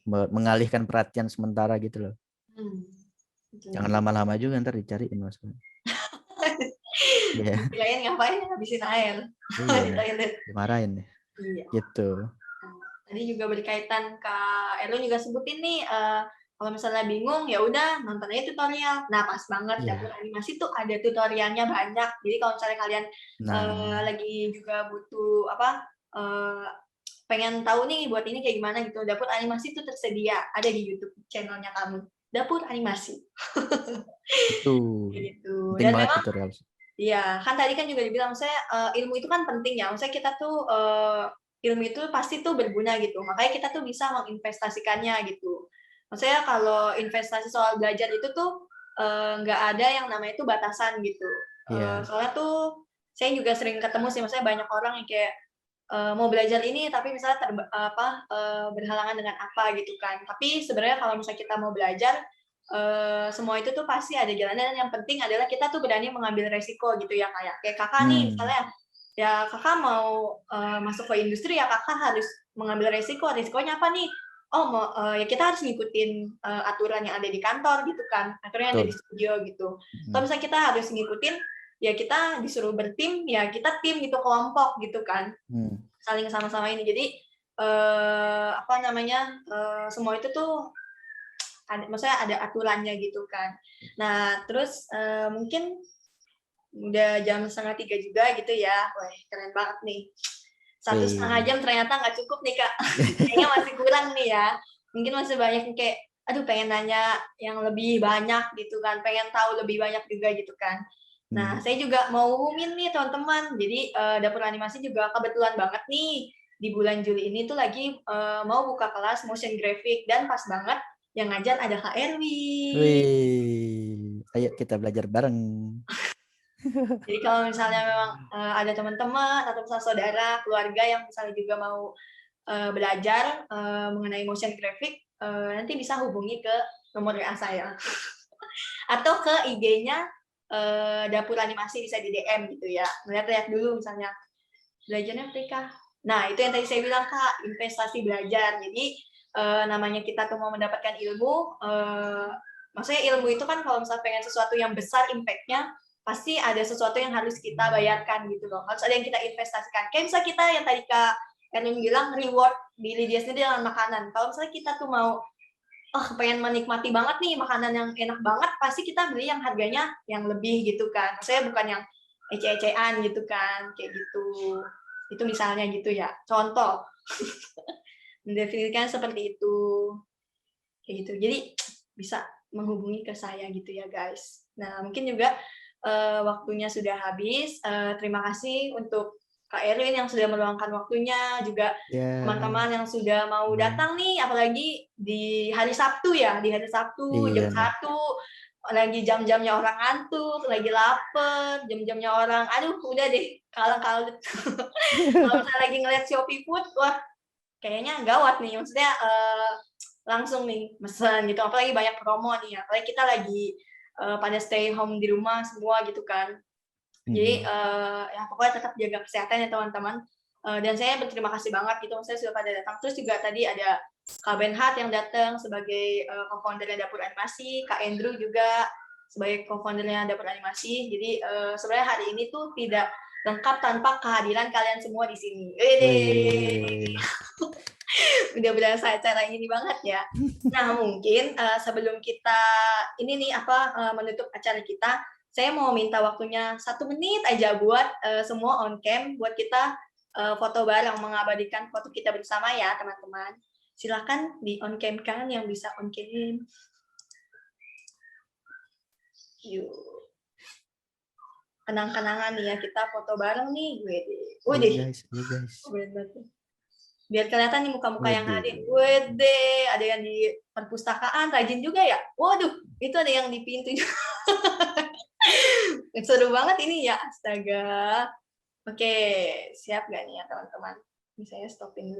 Mengalihkan perhatian sementara gitu loh. Jangan lama-lama juga, ntar dicariin maksudnya. Iya. Kirain ngapain ngabisin air Iya, di toilet. dimarahin ya. Iya. Gitu. Tadi juga berkaitan Kak Erwin juga sebutin nih, kalau misalnya bingung ya udah nonton aja tutorial. Nah pas banget dapur animasi tuh ada tutorialnya banyak. Jadi kalau misalnya kalian lagi juga butuh apa pengen tahu nih buat ini kayak gimana gitu, dapur animasi itu tersedia, ada di YouTube channel-nya kami, Dapur Animasi. Itu Kayak gitu. penting Dan banget memang tutorial. iya, kan tadi kan juga dibilang, saya ilmu itu kan penting ya, maksudnya kita tuh, ilmu itu pasti tuh berguna gitu, makanya kita tuh bisa menginvestasikannya gitu. Maksudnya kalau investasi soal belajar itu tuh, nggak ada yang namanya itu batasan gitu. Iya, Soalnya tuh saya juga sering ketemu sih, maksudnya banyak orang yang kayak, mau belajar ini tapi misalnya berhalangan dengan apa gitu kan. Tapi sebenarnya kalau misalnya kita mau belajar, semua itu tuh pasti ada jalannya dan yang penting adalah kita tuh berani mengambil resiko gitu ya, kayak Kakak nih hmm, misalnya, ya Kakak mau, masuk ke industri ya Kakak harus mengambil resiko, resikonya apa nih? Oh ya kita harus ngikutin, aturan yang ada di kantor gitu kan, aturan yang ada di betul. studio gitu. Kalau Hmm, misalnya kita harus ngikutin, ya kita disuruh bertim, ya kita tim gitu, kelompok gitu kan, hmm. saling sama-sama ini. Jadi, semua itu tuh maksudnya ada aturannya gitu kan. Nah terus, mungkin udah jam 2:30 juga gitu ya. Wah keren banget nih. 1,5 Wih. jam ternyata nggak cukup nih Kak. Kayaknya masih kurang nih ya. Mungkin masih banyak yang kayak, aduh pengen nanya yang lebih banyak gitu kan, pengen tahu lebih banyak juga gitu kan. Nah Hmm. saya juga mau umumin nih teman-teman, jadi, Dapur Animasi juga kebetulan banget nih, di bulan Juli ini tuh lagi, mau buka kelas motion graphic dan pas banget yang ngajar ada Kak Erwin. Wih, ayo kita belajar bareng. Jadi kalau misalnya memang, ada teman-teman atau misalnya saudara, keluarga yang misalnya juga mau, belajar, mengenai motion graphic, nanti bisa hubungi ke nomor WA saya. Atau ke IG-nya, Dapur Animasi bisa di-DM gitu ya, lihat-lihat dulu misalnya, "Belajarnya Frika." Nah, itu yang tadi saya bilang, Kak, investasi belajar. Jadi, namanya kita tuh mau mendapatkan ilmu, maksudnya ilmu itu kan kalau misalnya pengen sesuatu yang besar impact-nya, pasti ada sesuatu yang harus kita bayarkan gitu loh, harus ada yang kita investasikan. Kayak misalnya kita yang tadi Kak Erwin bilang reward diri dia sendiri dengan makanan. Kalau misalnya kita tuh mau, oh pengen menikmati banget nih makanan yang enak banget, pasti kita beli yang harganya yang lebih gitu kan. Maksudnya bukan yang ece-ecean gitu kan, kayak gitu. Itu misalnya gitu ya, contoh. Mendefinisikan seperti itu. Kayak gitu. Jadi bisa menghubungi ke saya gitu ya guys. Nah mungkin juga waktunya sudah habis. Terima kasih untuk Kak Erwin yang sudah meluangkan waktunya, juga Ya, teman-teman yang sudah mau hmm. datang nih, apalagi di hari Sabtu ya, di hari Sabtu jam Iya. 1, lagi jam-jamnya orang ngantuk, lagi lapar, jam-jamnya orang, aduh udah deh, kalang-kalut. Kalau misalnya lagi ngeliat Shopee Food, wah kayaknya gawat nih, maksudnya, langsung nih mesen gitu, apalagi banyak promo nih, apalagi kita lagi, pada stay home di rumah semua gitu kan. Jadi, Hmm. ya pokoknya tetap jaga kesehatan ya teman-teman, dan saya berterima kasih banget gitu, maksudnya sudah pada datang. Terus juga tadi ada Kak Benhard yang datang sebagai, co-founder-nya Dapur Animasi, Kak Andrew juga sebagai co-founder-nya Dapur Animasi. Jadi, sebenarnya hari ini tuh tidak lengkap tanpa kehadiran kalian semua di sini. Widih. Wih. Udah berasa acara ini banget ya. Nah mungkin, sebelum kita ini nih, menutup acara kita, saya mau minta waktunya 1 menit aja buat, semua on cam, buat kita, foto bareng, mengabadikan foto kita bersama ya teman-teman. Silakan di on cam kan yang bisa on cam. Yuk, kenang-kenangan nih ya, kita foto bareng nih. Widih. Ayo Widih, guys, ayo guys. keren banget. Biar kelihatan nih muka-muka yang hadir. Waduh. Wede, ada yang di perpustakaan, rajin juga ya. Waduh, itu ada yang di pintu juga. Seru banget ini ya, astaga. Oke, siap gak nih ya teman-teman? Ini saya stopin dulu.